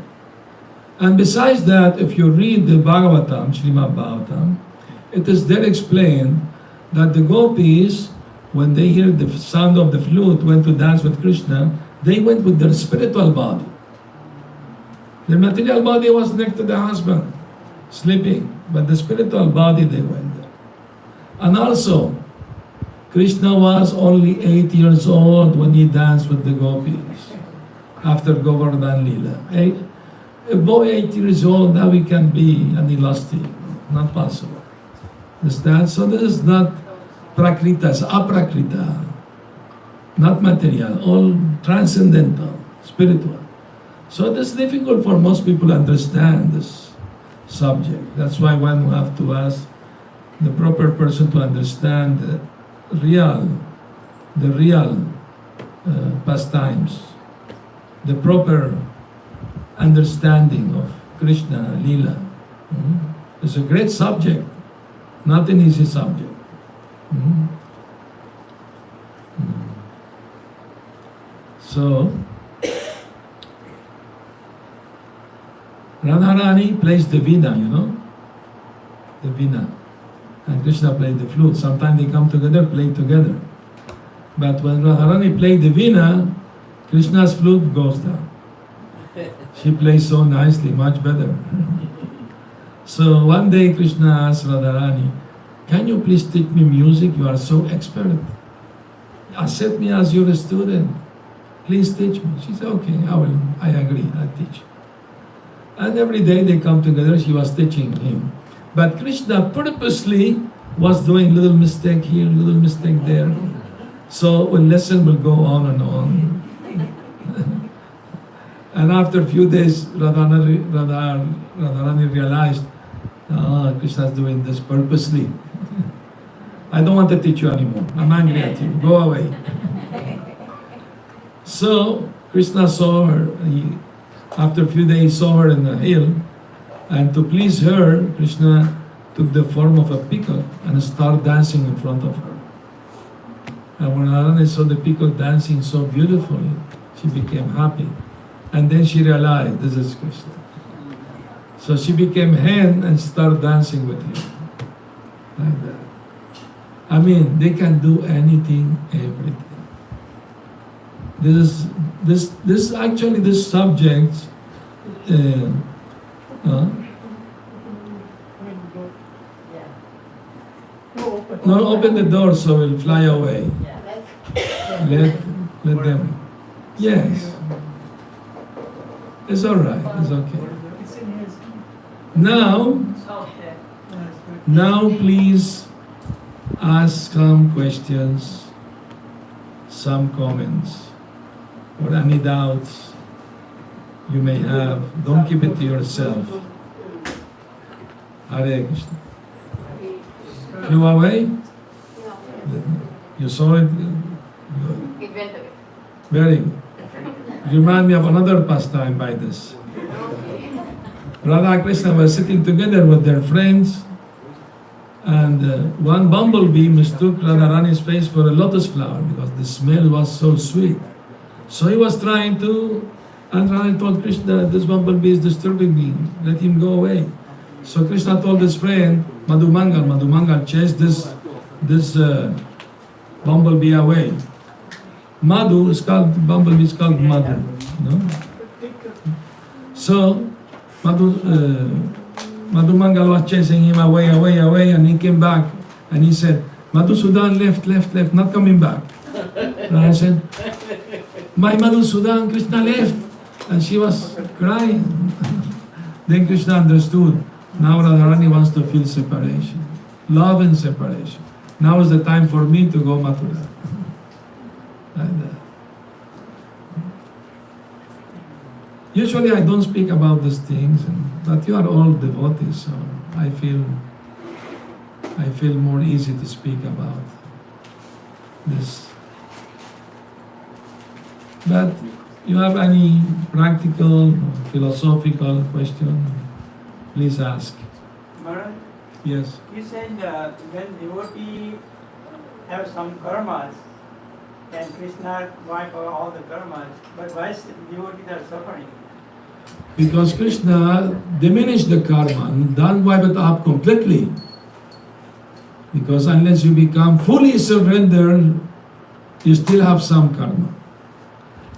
And besides that, if you read the Bhagavatam, Srimad Bhagavatam, it is there explained that the gopis, when they hear the sound of the flute, went to dance with Krishna, they went with their spiritual body. The material body was next to the husband, sleeping, but the spiritual body, they went there. And also, Krishna was only 8 years old when he danced with the gopis after Govardhan Lila. A boy 8 years old, how he can be an elastic? Not possible. Understand? So this is not prakrita, it's aprakrita. Not material, all transcendental, spiritual. So it is difficult for most people to understand this subject. That's why one will have to ask the proper person to understand the real pastimes, the proper understanding of Krishna Lila. It's a great subject, not an easy subject. So, Radharani plays the veena, you know? The veena. And Krishna plays the flute. Sometimes they come together, play together. But when Radharani plays the veena, Krishna's flute goes down. She plays so nicely, much better. So one day Krishna asked Radharani, can you please teach me music? You are so expert. Accept me as your student. Please teach me. She said, okay, I agree, I'll teach. And every day they come together, she was teaching him. But Krishna purposely was doing little mistake here, little mistake there. So a lesson will go on and on. And after a few days, Radharani realized, Krishna is doing this purposely. I don't want to teach you anymore. I'm angry at you. Go away. So Krishna saw her. After a few days, he saw her in the hill. And to please her, Krishna took the form of a peacock and started dancing in front of her. And when Radharani saw the peacock dancing so beautifully, she became happy. And then she realized, this is Krishna. So she became hen and started dancing with him. Like that. I mean, they can do anything, everything. This subject, no, open the door so we'll fly away. Let them. Yes. It's all right. It's okay. Now, please ask some questions, some comments, or any doubts you may have. Don't keep it to yourself. Hare Krishna. Flew away? You saw it? Good. It went away. Very good. You remind me of another pastime by this. Radha and Krishna were sitting together with their friends, and one bumblebee mistook Radharani's face for a lotus flower because the smell was so sweet. So he was trying to, and Radharani told Krishna, this bumblebee is disturbing me, let him go away. So Krishna told his friend, Madhumangal, chase this bumblebee away. Madhu is called, bumblebee is called Madhu. No? So Madhumangal was chasing him away, and he came back and he said, Madhusudan left, not coming back. And I said, my Madhusudan, Krishna left. And she was crying. Then Krishna understood. Now Radharani wants to feel separation, love and separation. Now is the time for me to go Mathura. Like that. Usually I don't speak about these things, but you are all devotees, so I feel more easy to speak about this. But you have any practical, philosophical question, please ask. Maharaj, Yes. you said when devotee have some karmas, and Krishna wipe out all the karmas, but why is devotees are suffering? Because Krishna diminished the karma and don't wipe it up completely. Because unless you become fully surrendered, you still have some karma.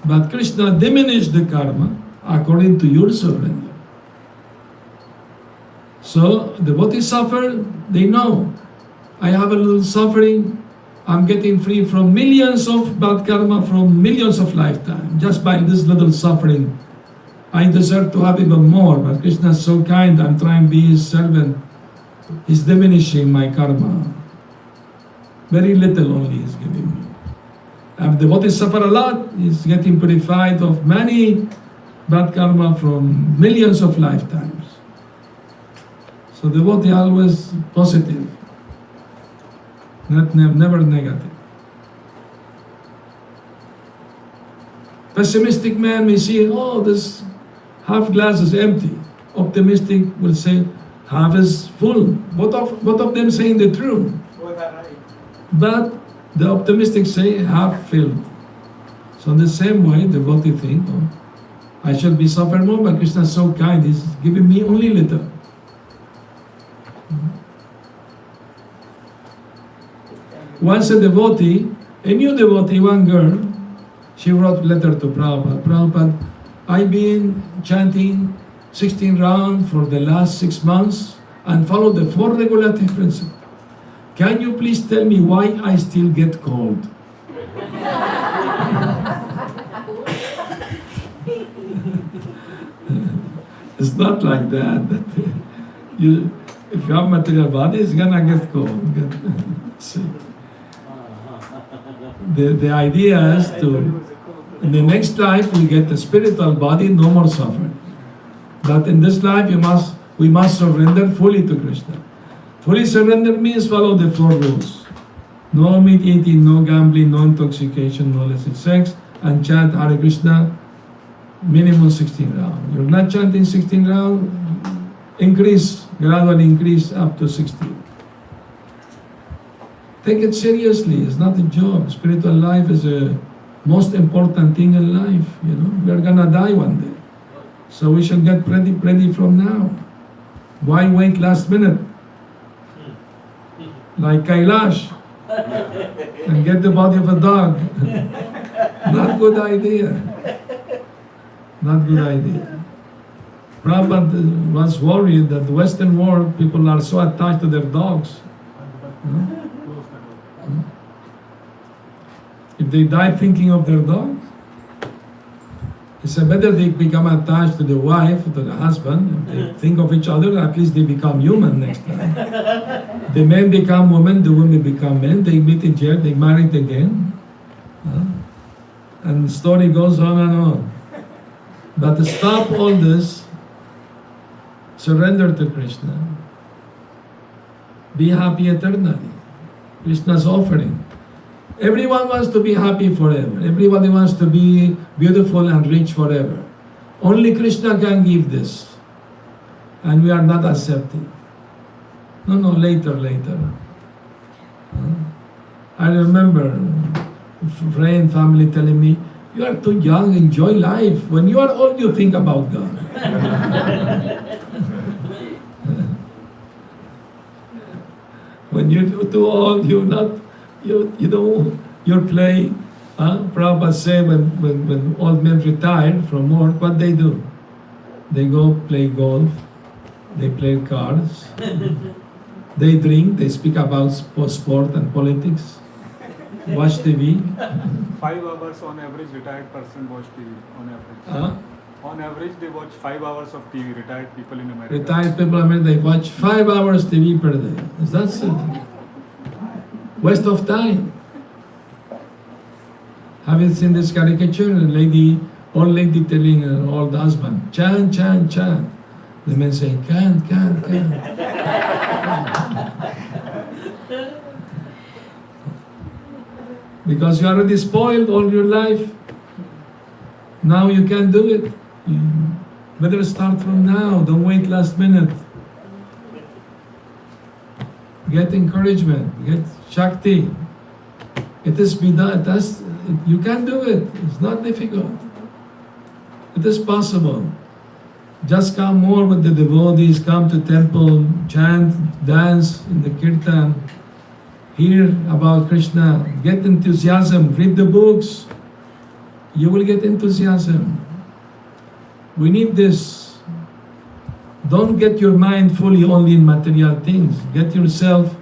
But Krishna diminished the karma according to your surrender. So devotees suffer, they know. I have a little suffering, I'm getting free from millions of bad karma from millions of lifetimes. Just by this little suffering, I deserve to have even more. But Krishna is so kind, I'm trying to be his servant. He's diminishing my karma. Very little only he's giving me. And devotees suffer a lot, he's getting purified of many bad karma from millions of lifetimes. So devotee always positive, never negative. Pessimistic man may see, oh, this half glass is empty. Optimistic will say, half is full. Both of them saying the truth. Both are right. But the optimistic say half filled. So in the same way, devotee think, oh, I should be suffer more, but Krishna is so kind, he's giving me only little. Once a new devotee, one girl, she wrote a letter to Prabhupada. Prabhupada, I've been chanting 16 rounds for the last 6 months and follow the 4 regulative principles. Can you please tell me why I still get cold? It's not like that. If you have material body, it's gonna get cold. See. The idea is to, in the next life, we get a spiritual body, no more suffering. But in this life, we must surrender fully to Krishna. Fully surrender means follow the 4 rules. No meat eating, no gambling, no intoxication, no illicit sex, and chant Hare Krishna minimum 16 rounds. You're not chanting 16 rounds, gradually increase up to 16. Take it seriously, it's not a joke. Spiritual life is the most important thing in life, We're gonna die one day. So we should get ready from now. Why wait last minute? Like Kailash, and get the body of a dog. Not good idea. Not good idea. Prabhupada was worried that the Western world, people are so attached to their dogs. If they die thinking of their dog, it's better they become attached to the wife, to the husband. If they think of each other, at least they become human next time. The men become women, the women become men. They meet each other, they married again. And the story goes on and on. But to stop all this, surrender to Krishna. Be happy eternally. Krishna's offering. Everyone wants to be happy forever. Everybody wants to be beautiful and rich forever. Only Krishna can give this. And we are not accepting. No, later. I remember a friend, family telling me, you are too young, enjoy life. When you are old, you think about God. When you're too old, you're playing. Prabhupada said when old men retire from work, what they do? They go play golf, they play cards, they drink, they speak about sport and politics, watch TV. 5 hours on average, retired person watch TV on average. On average, they watch 5 hours of TV. Retired people in America. Retired people in America, they watch 5 hours TV per day. That's a waste of time. Have you seen this caricature? Old lady telling her old husband, chant, chant, chant. The men say, can't. Because you already spoiled all your life. Now you can't do it. You better start from now. Don't wait last minute. Get encouragement. Get Shakti. It is you can do it. It's not difficult. It is possible. Just come more with the devotees, come to temple, chant, dance in the kirtan, hear about Krishna, get enthusiasm, read the books. You will get enthusiasm. We need this. Don't get your mind fully only in material things. Get yourself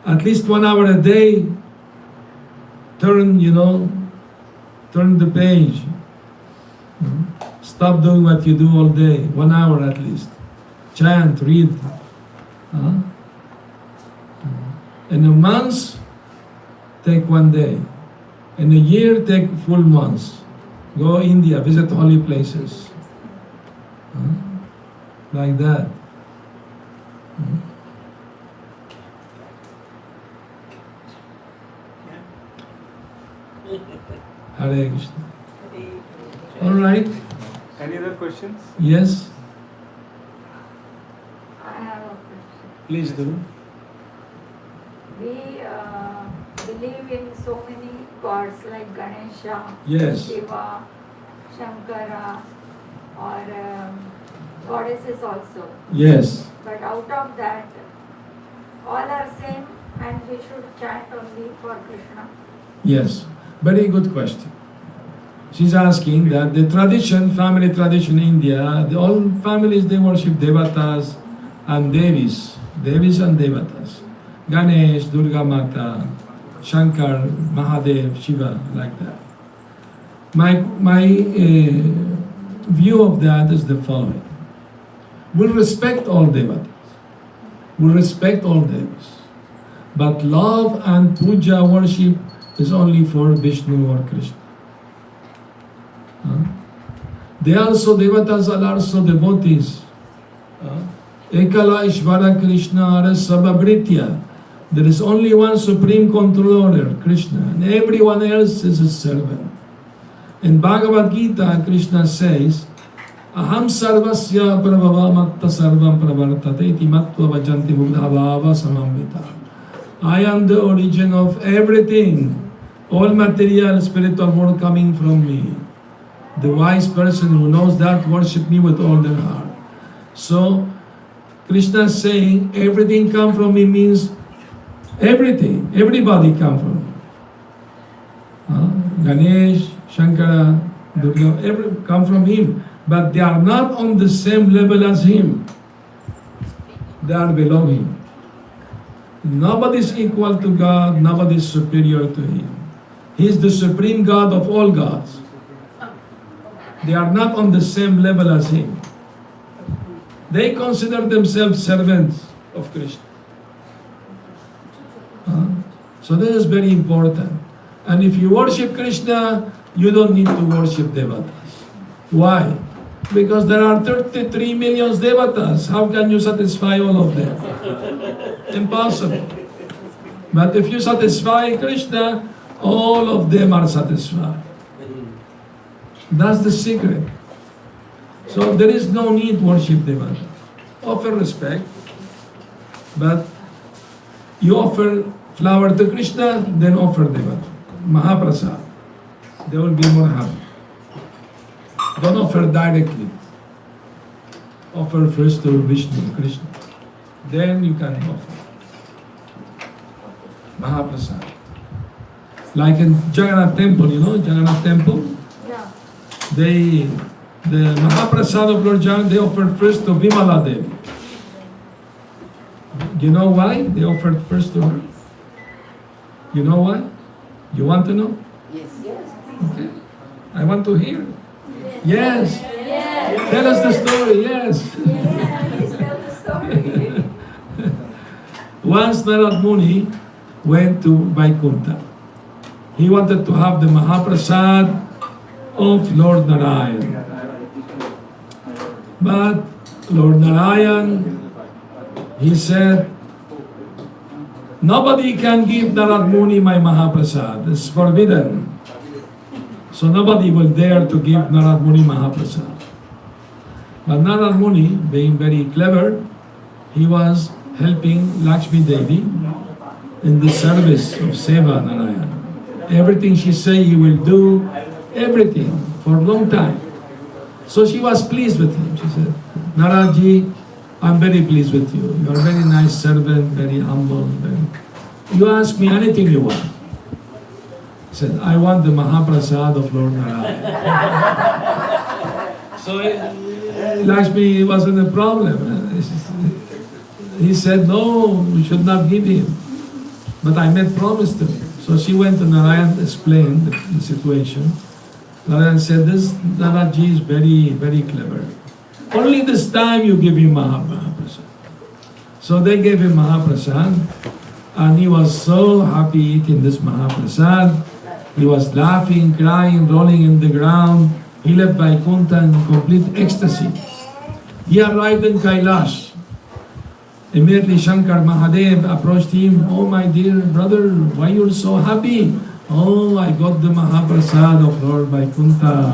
at least 1 hour a day. Turn the page. Stop doing what you do all day. 1 hour at least. Chant, read. In a month, take 1 day. In a year, take full months. Go India, visit holy places. Like that. Hare Krishna. All right. Any other questions? Yes, I have a question. please do. We believe in so many gods like Ganesha, Yes. Shiva, Shankara, or goddesses also. Yes. But out of that, all are same and we should chant only for Krishna. Yes. Very good question. She's asking that the tradition, family tradition in India, all families they worship devatas and devis and devatas. Ganesh, Durga Mata, Shankar, Mahadev, Shiva, like that. My view of that is the following. We respect all devatas. We respect all devas. But love and puja worship is only for Vishnu or Krishna. They also, devatas are also devotees. Ekala Ishvara Krishna Sababritya. There is only one supreme controller, Krishna, and everyone else is a servant. In Bhagavad Gita, Krishna says, Aham sarvasya prabhava matta sarvam pravartate iti matva vajanti buddhavava samamvita. I am the origin of everything, all material, spiritual world coming from me. The wise person who knows that worship me with all their heart. So, Krishna is saying everything come from me means everything, everybody come from me. Ganesh, Shankara, Durga, come from him. But they are not on the same level as him. They are below him. Nobody is equal to God, nobody is superior to him. He is the supreme God of all gods. They are not on the same level as him. They consider themselves servants of Krishna. So this is very important. And if you worship Krishna, you don't need to worship devatas. Why? Because there are 33 million devatas. How can you satisfy all of them? Impossible. But if you satisfy Krishna, all of them are satisfied. That's the secret. So there is no need to worship devata. Offer respect, but you offer flower to Krishna, then offer devata. Mahaprasad. They will be more happy. Don't offer directly. Offer first to Vishnu, Krishna. Then you can offer. Mahaprasad. Like in Jagannath temple, Jagannath temple? Yeah. The Mahaprasad of Lord Jagannath, they offered first to Vimala Devi. Do you know why they offered first to her? You know why? You want to know? Yes. Okay. I want to hear. Yes. Tell us the story, yes. Please tell the story. Once Narad Muni went to Vaikuntha. He wanted to have the Mahaprasad of Lord Narayan. But Lord Narayan, he said, nobody can give Narad Muni my Mahaprasad. It's forbidden. So nobody will dare to give Narad Muni Mahaprasad. But Narad Muni, being very clever, he was helping Lakshmi Devi in the service of Seva Narayan. Everything she say, he will do everything for a long time. So she was pleased with him. She said, Naradji, I'm very pleased with you. You are a very nice servant, very humble. you ask me anything you want. He said, I want the Mahaprasad of Lord Narayana. So Lakshmi wasn't a problem. He said, no, we should not give him. But I made promise to him. So she went to Narayan, explained the situation. Narayan said, this Naraji is very, very clever. Only this time you give him Mahaprasad. So they gave him Mahaprasad, and he was so happy eating this Mahaprasad. He was laughing, crying, rolling in the ground. He left Vaikuntha in complete ecstasy. He arrived in Kailash. Immediately Shankar Mahadev approached him. Oh my dear brother, why you're so happy? Oh, I got the Mahaprasad of Lord Vaikuntha.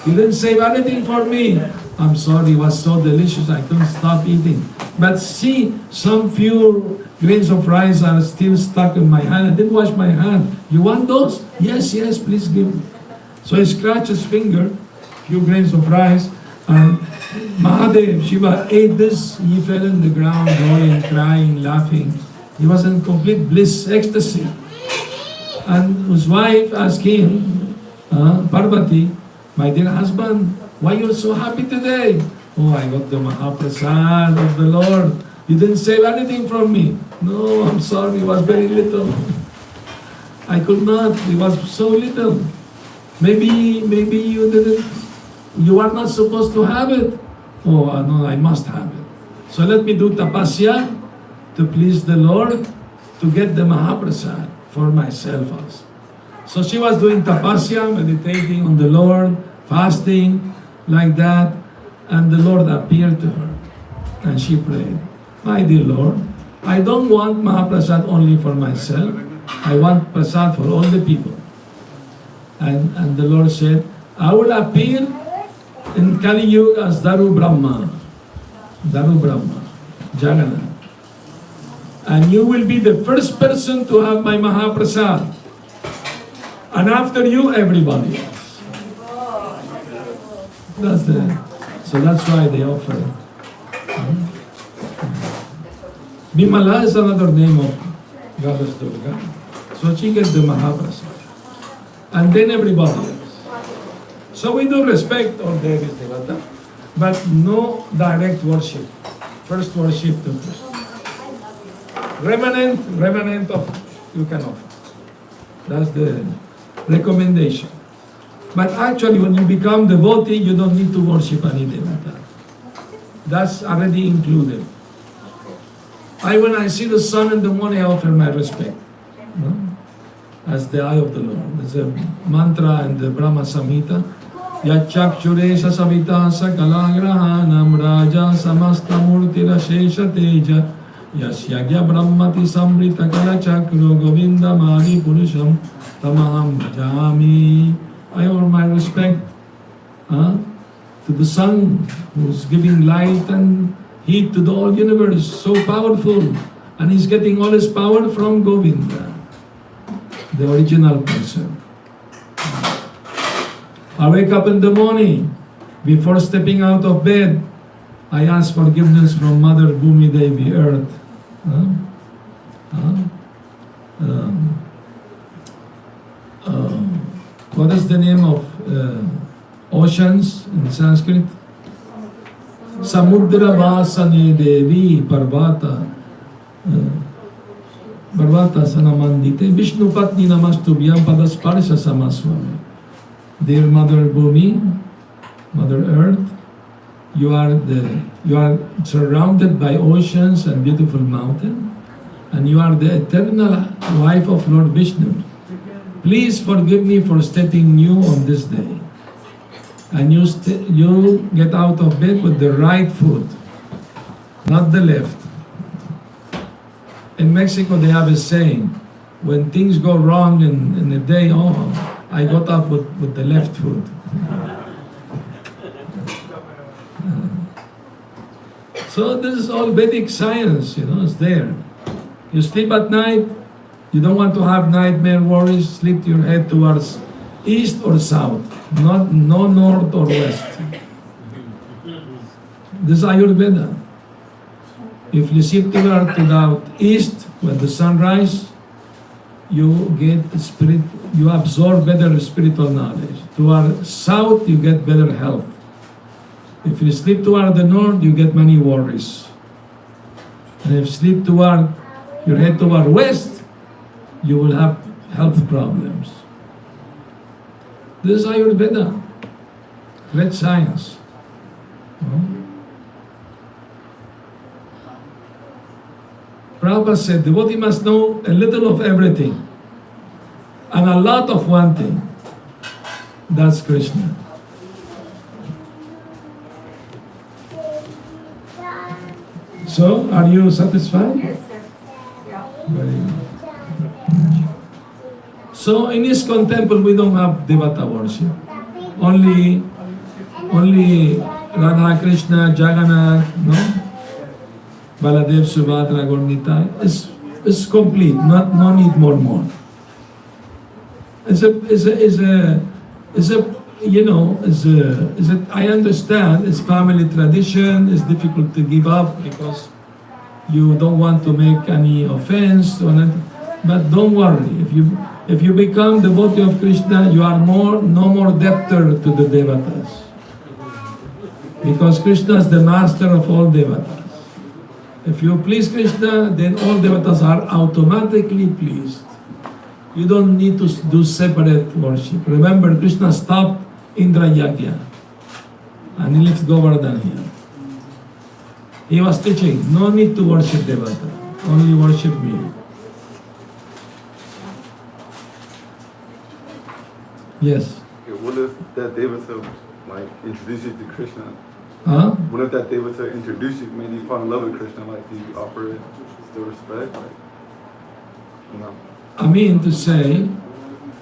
You didn't save anything for me. I'm sorry, it was so delicious, I couldn't stop eating. But see, some few grains of rice are still stuck in my hand. I didn't wash my hand. You want those? Yes, yes, please give me. So he scratched his finger, few grains of rice, and Mahadev, Shiva, ate this. He fell in the ground, rolling, crying, laughing. He was in complete bliss, ecstasy. And his wife asked him, Parvati, my dear husband, why you're so happy today? Oh, I got the Mahaprasad of the Lord. You didn't save anything from me. No, I'm sorry, it was very little. I could not, it was so little. Maybe you didn't, you are not supposed to have it. Oh, no, I must have it. So let me do tapasya to please the Lord, to get the Mahaprasad for myself also. So she was doing tapasya, meditating on the Lord, fasting, like that, and the Lord appeared to her. And she prayed, my dear Lord, I don't want Mahaprasad only for myself. I want prasad for all the people. And the Lord said, I will appear in Kali Yuga as Daru Brahma, Jagannath. And you will be the first person to have my Mahaprasad. And after you, everybody else. So that's why they offer it. Bimala is another name of Goddess Durga. So she gets the Mahaprasad. And then everybody else. So we do respect all Devis Devata, but no direct worship. First worship to Krishna. Remanent of you can offer. That's the recommendation. But actually when you become devotee, you don't need to worship any Devata. That's already included. When I see the sun in the morning, I offer my respect. No? As the eye of the Lord. There's a mantra in the Brahma Samhita. Yachakshuresha savita sakalagrahanam raja samasta murtira shesha teja yasyagya brahmati samrita kalachakro govinda mari purusham tamaham bhajami. I offer my respect to the sun who's giving light and heat to the whole universe, so powerful. And he's getting all his power from Govinda, the original person. I wake up in the morning. Before stepping out of bed, I ask forgiveness from Mother Bhumi Devi, Earth. What is the name of oceans in Sanskrit? Samudra Vasane Devi Parvata Sanamandite Vishnu Patni Namastubhyam Padasparsha Samaswami. Dear Mother Bhumi, Mother Earth, you are surrounded by oceans and beautiful mountains, and you are the eternal wife of Lord Vishnu. Please forgive me for stepping new on this day. And you get out of bed with the right foot, not the left. In Mexico, they have a saying, when things go wrong in a day, I got up with the left foot. So this is all Vedic science, it's there. You sleep at night, you don't want to have nightmare worries, sleep your head towards east or south, no north or west. This is Ayurveda. If you sleep to the east, when the sun rises, you get you absorb better spiritual knowledge. Toward south, you get better health. If you sleep toward the north, you get many worries. And if you sleep toward, your head toward west, you will have health problems. This is Ayurveda, great science. Prabhupada said, devotee must know a little of everything and a lot of one thing. That's Krishna. So, are you satisfied? Yes, sir. Yeah. Very good. So, in ISKCON temple, we don't have Devata worship. Only Radha Krishna, Jagannath, no? Baladev, Subhadra, Gaura is complete. No need more. I understand it's family tradition. It's difficult to give up because you don't want to make any offense or anything. But don't worry. If you become devotee of Krishna, you are no more debtor to the devatas. Because Krishna is the master of all devatas. If you please Krishna, then all devatas are automatically pleased. You don't need to do separate worship. Remember, Krishna stopped Indra Yagya and he left Govardhan here. He was teaching, no need to worship devata, only worship me. Yes. Okay, what if that devata like introduce you to Krishna? Huh? What if that devata introduce you, made you fall in love with Krishna? Like, do you offer it still respect? Like, you know. I mean to say,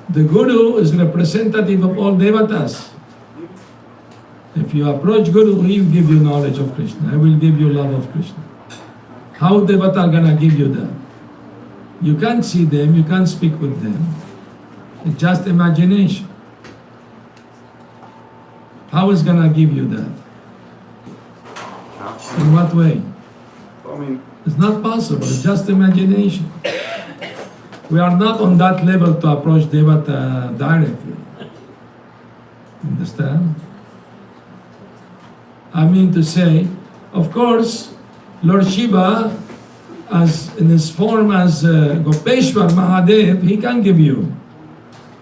the Guru is representative of all devatas. If you approach Guru, he will give you knowledge of Krishna. He will give you love of Krishna. How devata gonna give you that? You can't see them, you can't speak with them. It's just imagination. How is gonna give you that? In what way? I mean, It's not possible, it's just imagination. We are not on that level to approach Devata directly. Understand? I mean to say, of course, Lord Shiva, as in his form as Gopeshwar Mahadev, he can give you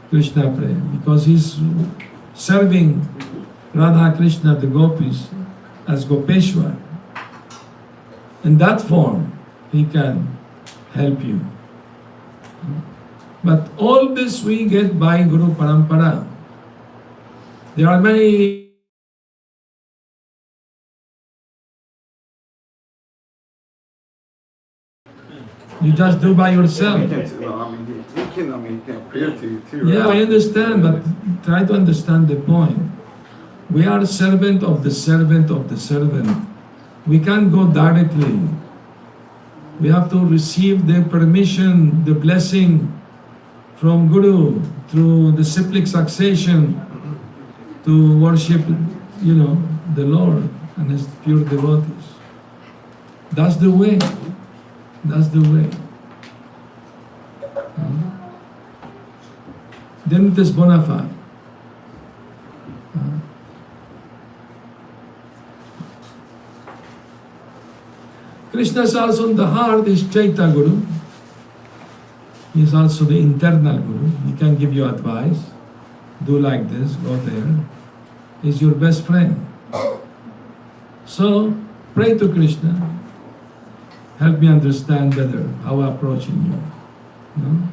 Krishna Prem because he's serving Radha Krishna, the gopis, as Gopeshwar. In that form, he can help you. But all this we get by Guru Parampara. There are many you just do by yourself. he can appear to you too. Yeah, right? I understand, but try to understand the point. We are servant of the servant of the servant. We can't go directly. We have to receive the permission, the blessing from Guru through the cyclic succession to worship, the Lord and His pure devotees. That's the way. That's the way. Then it is bona fide. Krishna is also in the heart, is Chaita Guru. He is also the internal Guru. He can give you advice. Do like this, go there. He's your best friend. So, pray to Krishna. Help me understand better how I'm approaching you. No?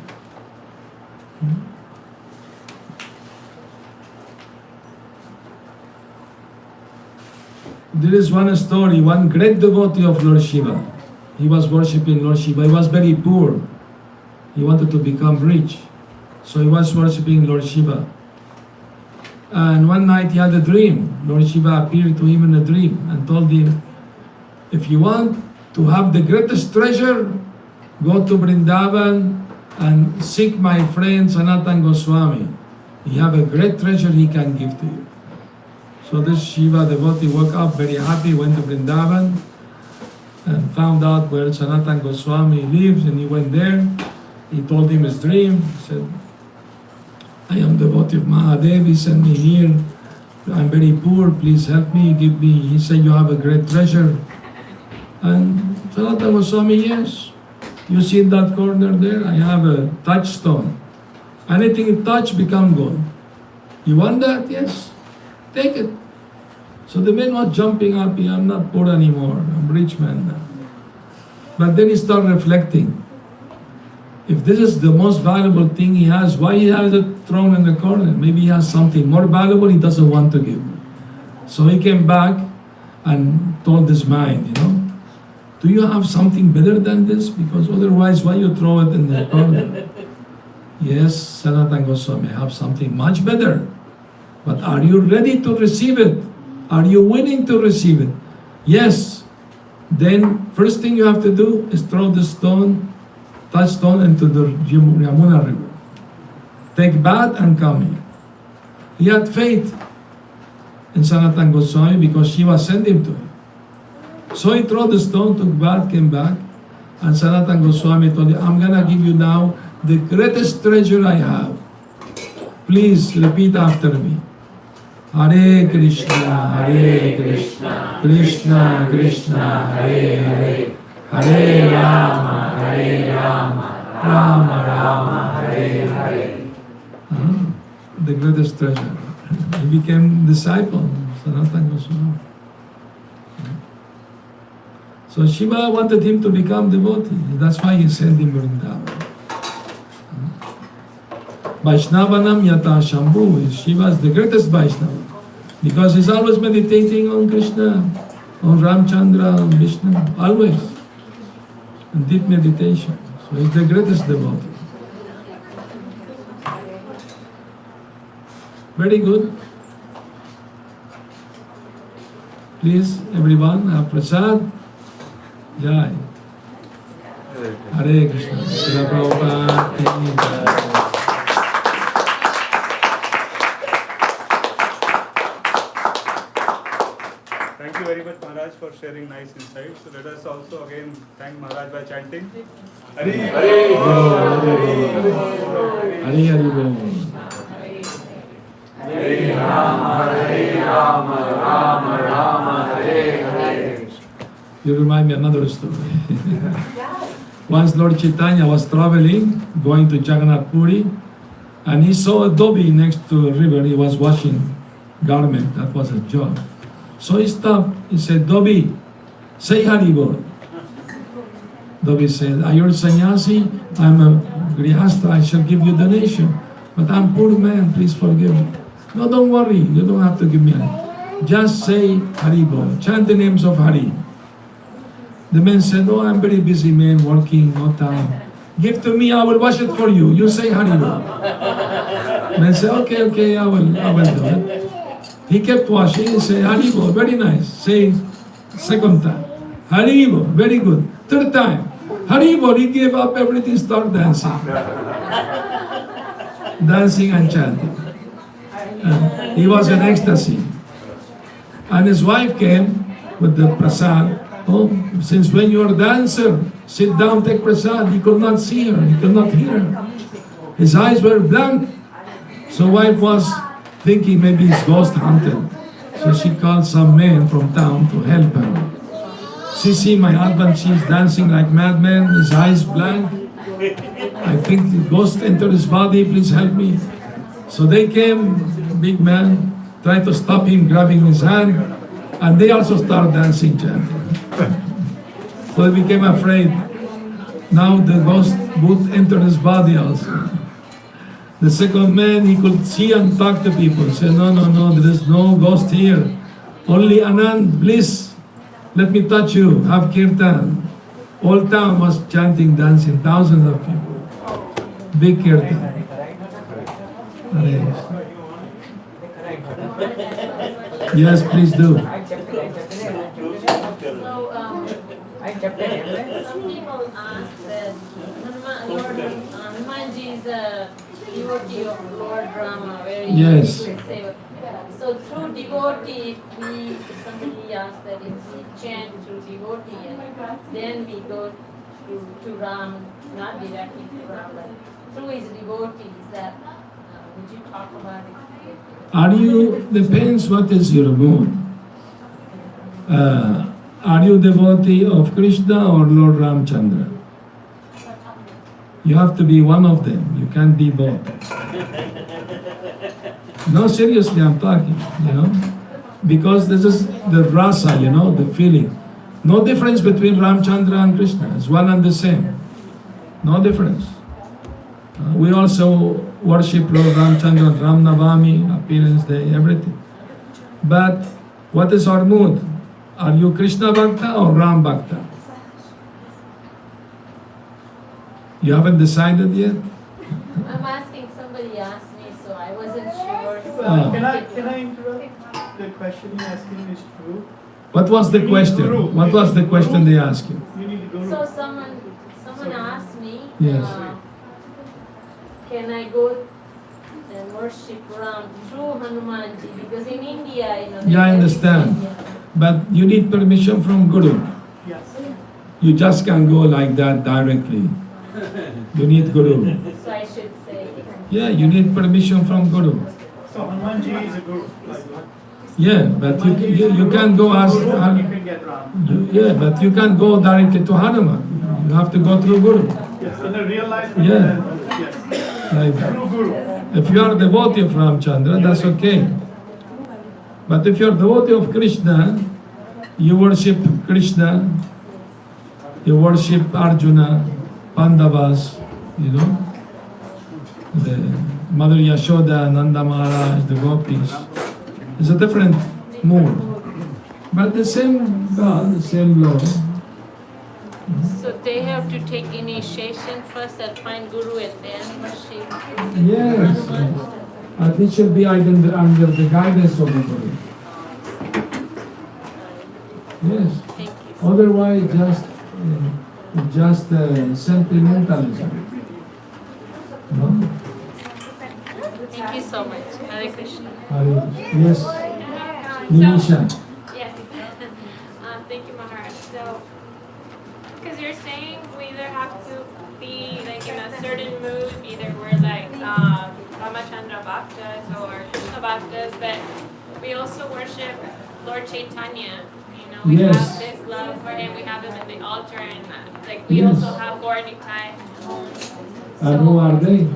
There is one story, one great devotee of Lord Shiva. He was worshipping Lord Shiva. He was very poor. He wanted to become rich. So he was worshipping Lord Shiva. And one night he had a dream. Lord Shiva appeared to him in a dream and told him, if you want to have the greatest treasure, go to Vrindavan and seek my friend Sanatana Goswami. He have a great treasure he can give to you. So this Shiva devotee woke up very happy, went to Vrindavan, and found out where Sanatana Goswami lives, and he went there. He told him his dream. He said, I am devotee of Mahadev, he sent me here. I'm very poor, please help me, give me. He said, you have a great treasure. And Sanatana Goswami, yes. You see in that corner there, I have a touchstone. Anything you touch become gold. You want that? Yes. Take it. So the man was jumping up, I'm not poor anymore, I'm a rich man now. But then he started reflecting. If this is the most valuable thing he has, why he has it thrown in the corner? Maybe he has something more valuable he doesn't want to give. So he came back and told his mind, do you have something better than this? Because otherwise, why you throw it in the corner? Yes, Sanatana Goswami, I have something much better. But are you ready to receive it? Are you willing to receive it? Yes. Then, first thing you have to do is throw the touchstone into the Yamuna river. Take bath and come here. He had faith in Sanatana Goswami because she was sending to him. So he threw the stone, took bath, came back, and Sanatana Goswami told him, I'm gonna give you now the greatest treasure I have. Please repeat after me. Hare Krishna, Hare Krishna, Krishna Krishna, Hare Hare, Hare Rama, Hare Rama, Rama Rama, Hare Hare. The greatest treasure. He became disciple of Sanatana Goswami. So Shiva wanted him to become devotee. That's why he sent him Vrindavan. Vaishnavanam Yata Shambhu. Shiva is the greatest Vaishnava. Because he's always meditating on Krishna, on Ramchandra, on Vishnu. Always. In deep meditation. So he's the greatest devotee. Very good. Please, everyone, have prasad. Jai. Hare Krishna. Srila Prabhupada ki jai. Thank you very much, Maharaj, for sharing nice insights. So let us also again thank Maharaj by chanting Hare Hare Hare Hare Bol. Hare Rama, Rama Rama, Hare Hare. You remind me another story. Once Lord Chaitanya was traveling, going to Jagannath Puri, and he saw a dhobi next to a river. He was washing garment. That was his job. So he stopped. He said, Dhobi, say Haribol. Dhobi said, are you a sannyasi? I'm a grihastha. I shall give you donation. But I'm poor man. Please forgive me. No, don't worry. You don't have to give me any. Just say Haribol. Chant the names of Hari. The man said, oh, I'm very busy man, working, no time. Give to me, I will wash it for you. You say Haribol. Man said, okay, I will do it. He kept washing and said, Haribol, very nice. Say second time. Haribol, very good. Third time. Haribol, he gave up everything, started dancing. Dancing and chanting. He was in ecstasy. And his wife came with the prasad. Oh, since when you're a dancer, sit down, take prasad. He could not see her, he could not hear her. His eyes were blank. So wife was thinking maybe he's ghost hunted. So she called some man from town to help her. See, my husband, she's dancing like madman, his eyes blank. I think the ghost entered his body, please help me. So they came, big man, tried to stop him, grabbing his hand, and they also started dancing, chanting. So they became afraid. Now the ghost would enter his body also. The second man, he could see and talk to people. He said, no, there is no ghost here. Only Anand, please, let me touch you, have kirtan. All town was chanting, dancing, thousands of people. Big kirtan. Yes, please do. So, some people ask that Lord Hanumanji is a devotee of Lord Rama, very Yes. seva. So through devotee, if somebody asks that if we chant through devotee, and then we go to Ram, not directly to Ram, but through his devotees, that would you talk about it? Depends what is your mood. Are you devotee of Krishna or Lord Ramchandra? You have to be one of them. You can't be both. No, seriously, I'm talking, because this is the rasa, the feeling. No difference between Ramchandra and Krishna. It's one and the same. No difference. We also worship Lord Ramchandra, Ram Navami, Appearance Day, everything. But what is our mood? Are you Krishna Bhakta or Ram Bhakta? You haven't decided yet? I'm asking, somebody asked me, so I wasn't sure. So Can I interrupt? The question you're asking is true. What was the question? What was the question they asked you? You need guru. So someone asked me, Yes. can I go and worship Ram through Hanumanji? Because in India, they Yeah, I have understand. India. But you need permission from Guru. Yes. You just can't go like that directly. You need Guru. So I should say. Yeah, you need permission from Guru. So Hanumanji is a guru. Yeah, but you can't go as... You can get Ram. Yeah, but you can't go directly to Hanuman. You have to go through Guru. Yes, in a real life. Yeah. Yes. Like, True guru. if you are a devotee of Ramchandra, that's okay. But if you are a devotee of Krishna, you worship Krishna, you worship Arjuna, Pandavas, the Mother Yashoda, Nanda Maharaj, the gopis. It's a different mood. But the same God, the same Lord. So they have to take initiation first and find Guru and then worship. Yes. And it should be under the guidance of the Guru. Yes. Thank you. Otherwise, just sentimentalism. No? Thank you so much. Hare Krishna. Yes. Nimisha. Yes. Thank you, Maharaj. So, because you're saying we either have to be like in a certain mood, either we're like Ramachandra Bhaktas or Krishna Bhaktas, but we also worship Lord Chaitanya. We Yes. have this love for him. We have him in the altar, and we Yes. also have Gaur Nitai at home. And who are they?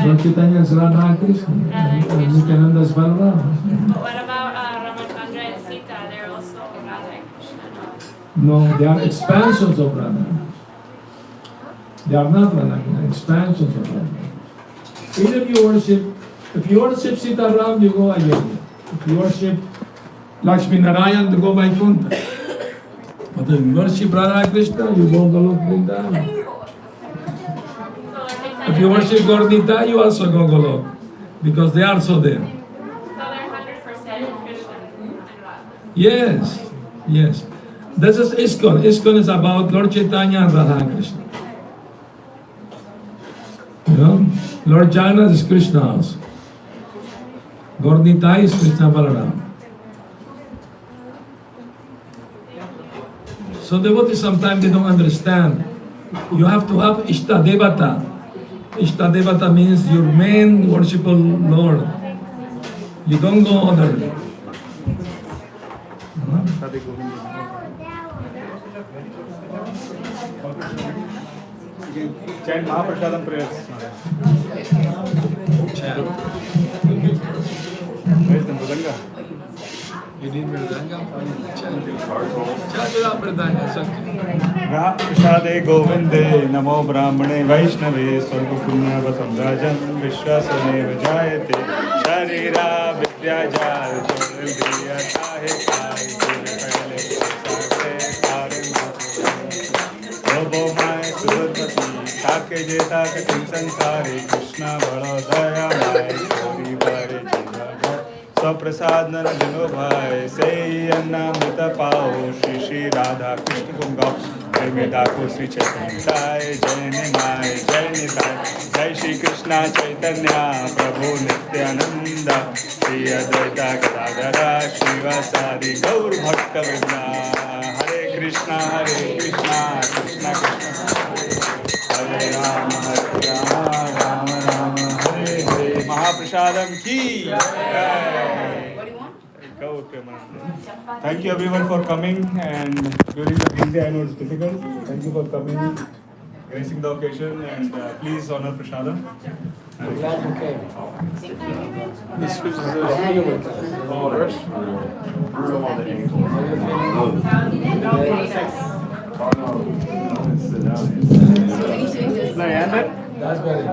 Lord Chaitanya is Radha Krishna. And Nityananda is Balaram. But what about Ramachandra and Sita? They're also Radha and Krishna. No, they are expansions of Radha. They are not Radha, they are expansions of Radha. Either if you worship Sita Ram, you go Ayodhya. If you worship Lakshmi Narayan, you go Vaikuntha. But if you worship Radha Krishna, you go Golok Vrindavan. If you worship Gaur-Nitai, you also go Golok. Because they are also there. So they're 100% Krishna and Radha. Yes, yes. This is ISKCON. ISKCON is about Lord Chaitanya and Radha Krishna. Lord Jagannath is Krishna also. Gaur-Nitai is Krishna Balaram. So devotees sometimes they don't understand. You have to have Ishtadevata. Ishtadevata means your main worshipful Lord. You don't go other. Chant Mahaprasadam prayers. Where's the Mridanga? You need Mridanga? Chant without Mridanga, it's okay. Prasade Govinde Namo Brahmane Vaishnave Swarga Punya Vasam Rajan Vishwasane Vajayate Sharira Vidya Jal Jol Diya Kahe Kai Jil Pehle Sarte Kare Robo Mai Sudarpati Take Jeta Katin Sansare Krishna Balo Daya Mai Sori Bare Jiva Saprasad Nana Dino Bhai Say Anna Mita Pao Shri Shri Radha Krishna Ganga जय मेदाको श्री चैतन्य जय निमाय जय निताय जय श्री कृष्णा चैतन्य प्रभु नित्यानंद श्री अद्वैता गदाधरा श्रीवासादि गौर भक्त वृंदा हरे कृष्णा कृष्णा कृष्णा हरे राम राम राम हरे हरे महाप्रसादम की Thank you everyone for coming, and during the busy, I know it's difficult. Thank you for coming, gracing the occasion, and please honor Prasadam. I'm glad you came. This was here with Maharaj. That's very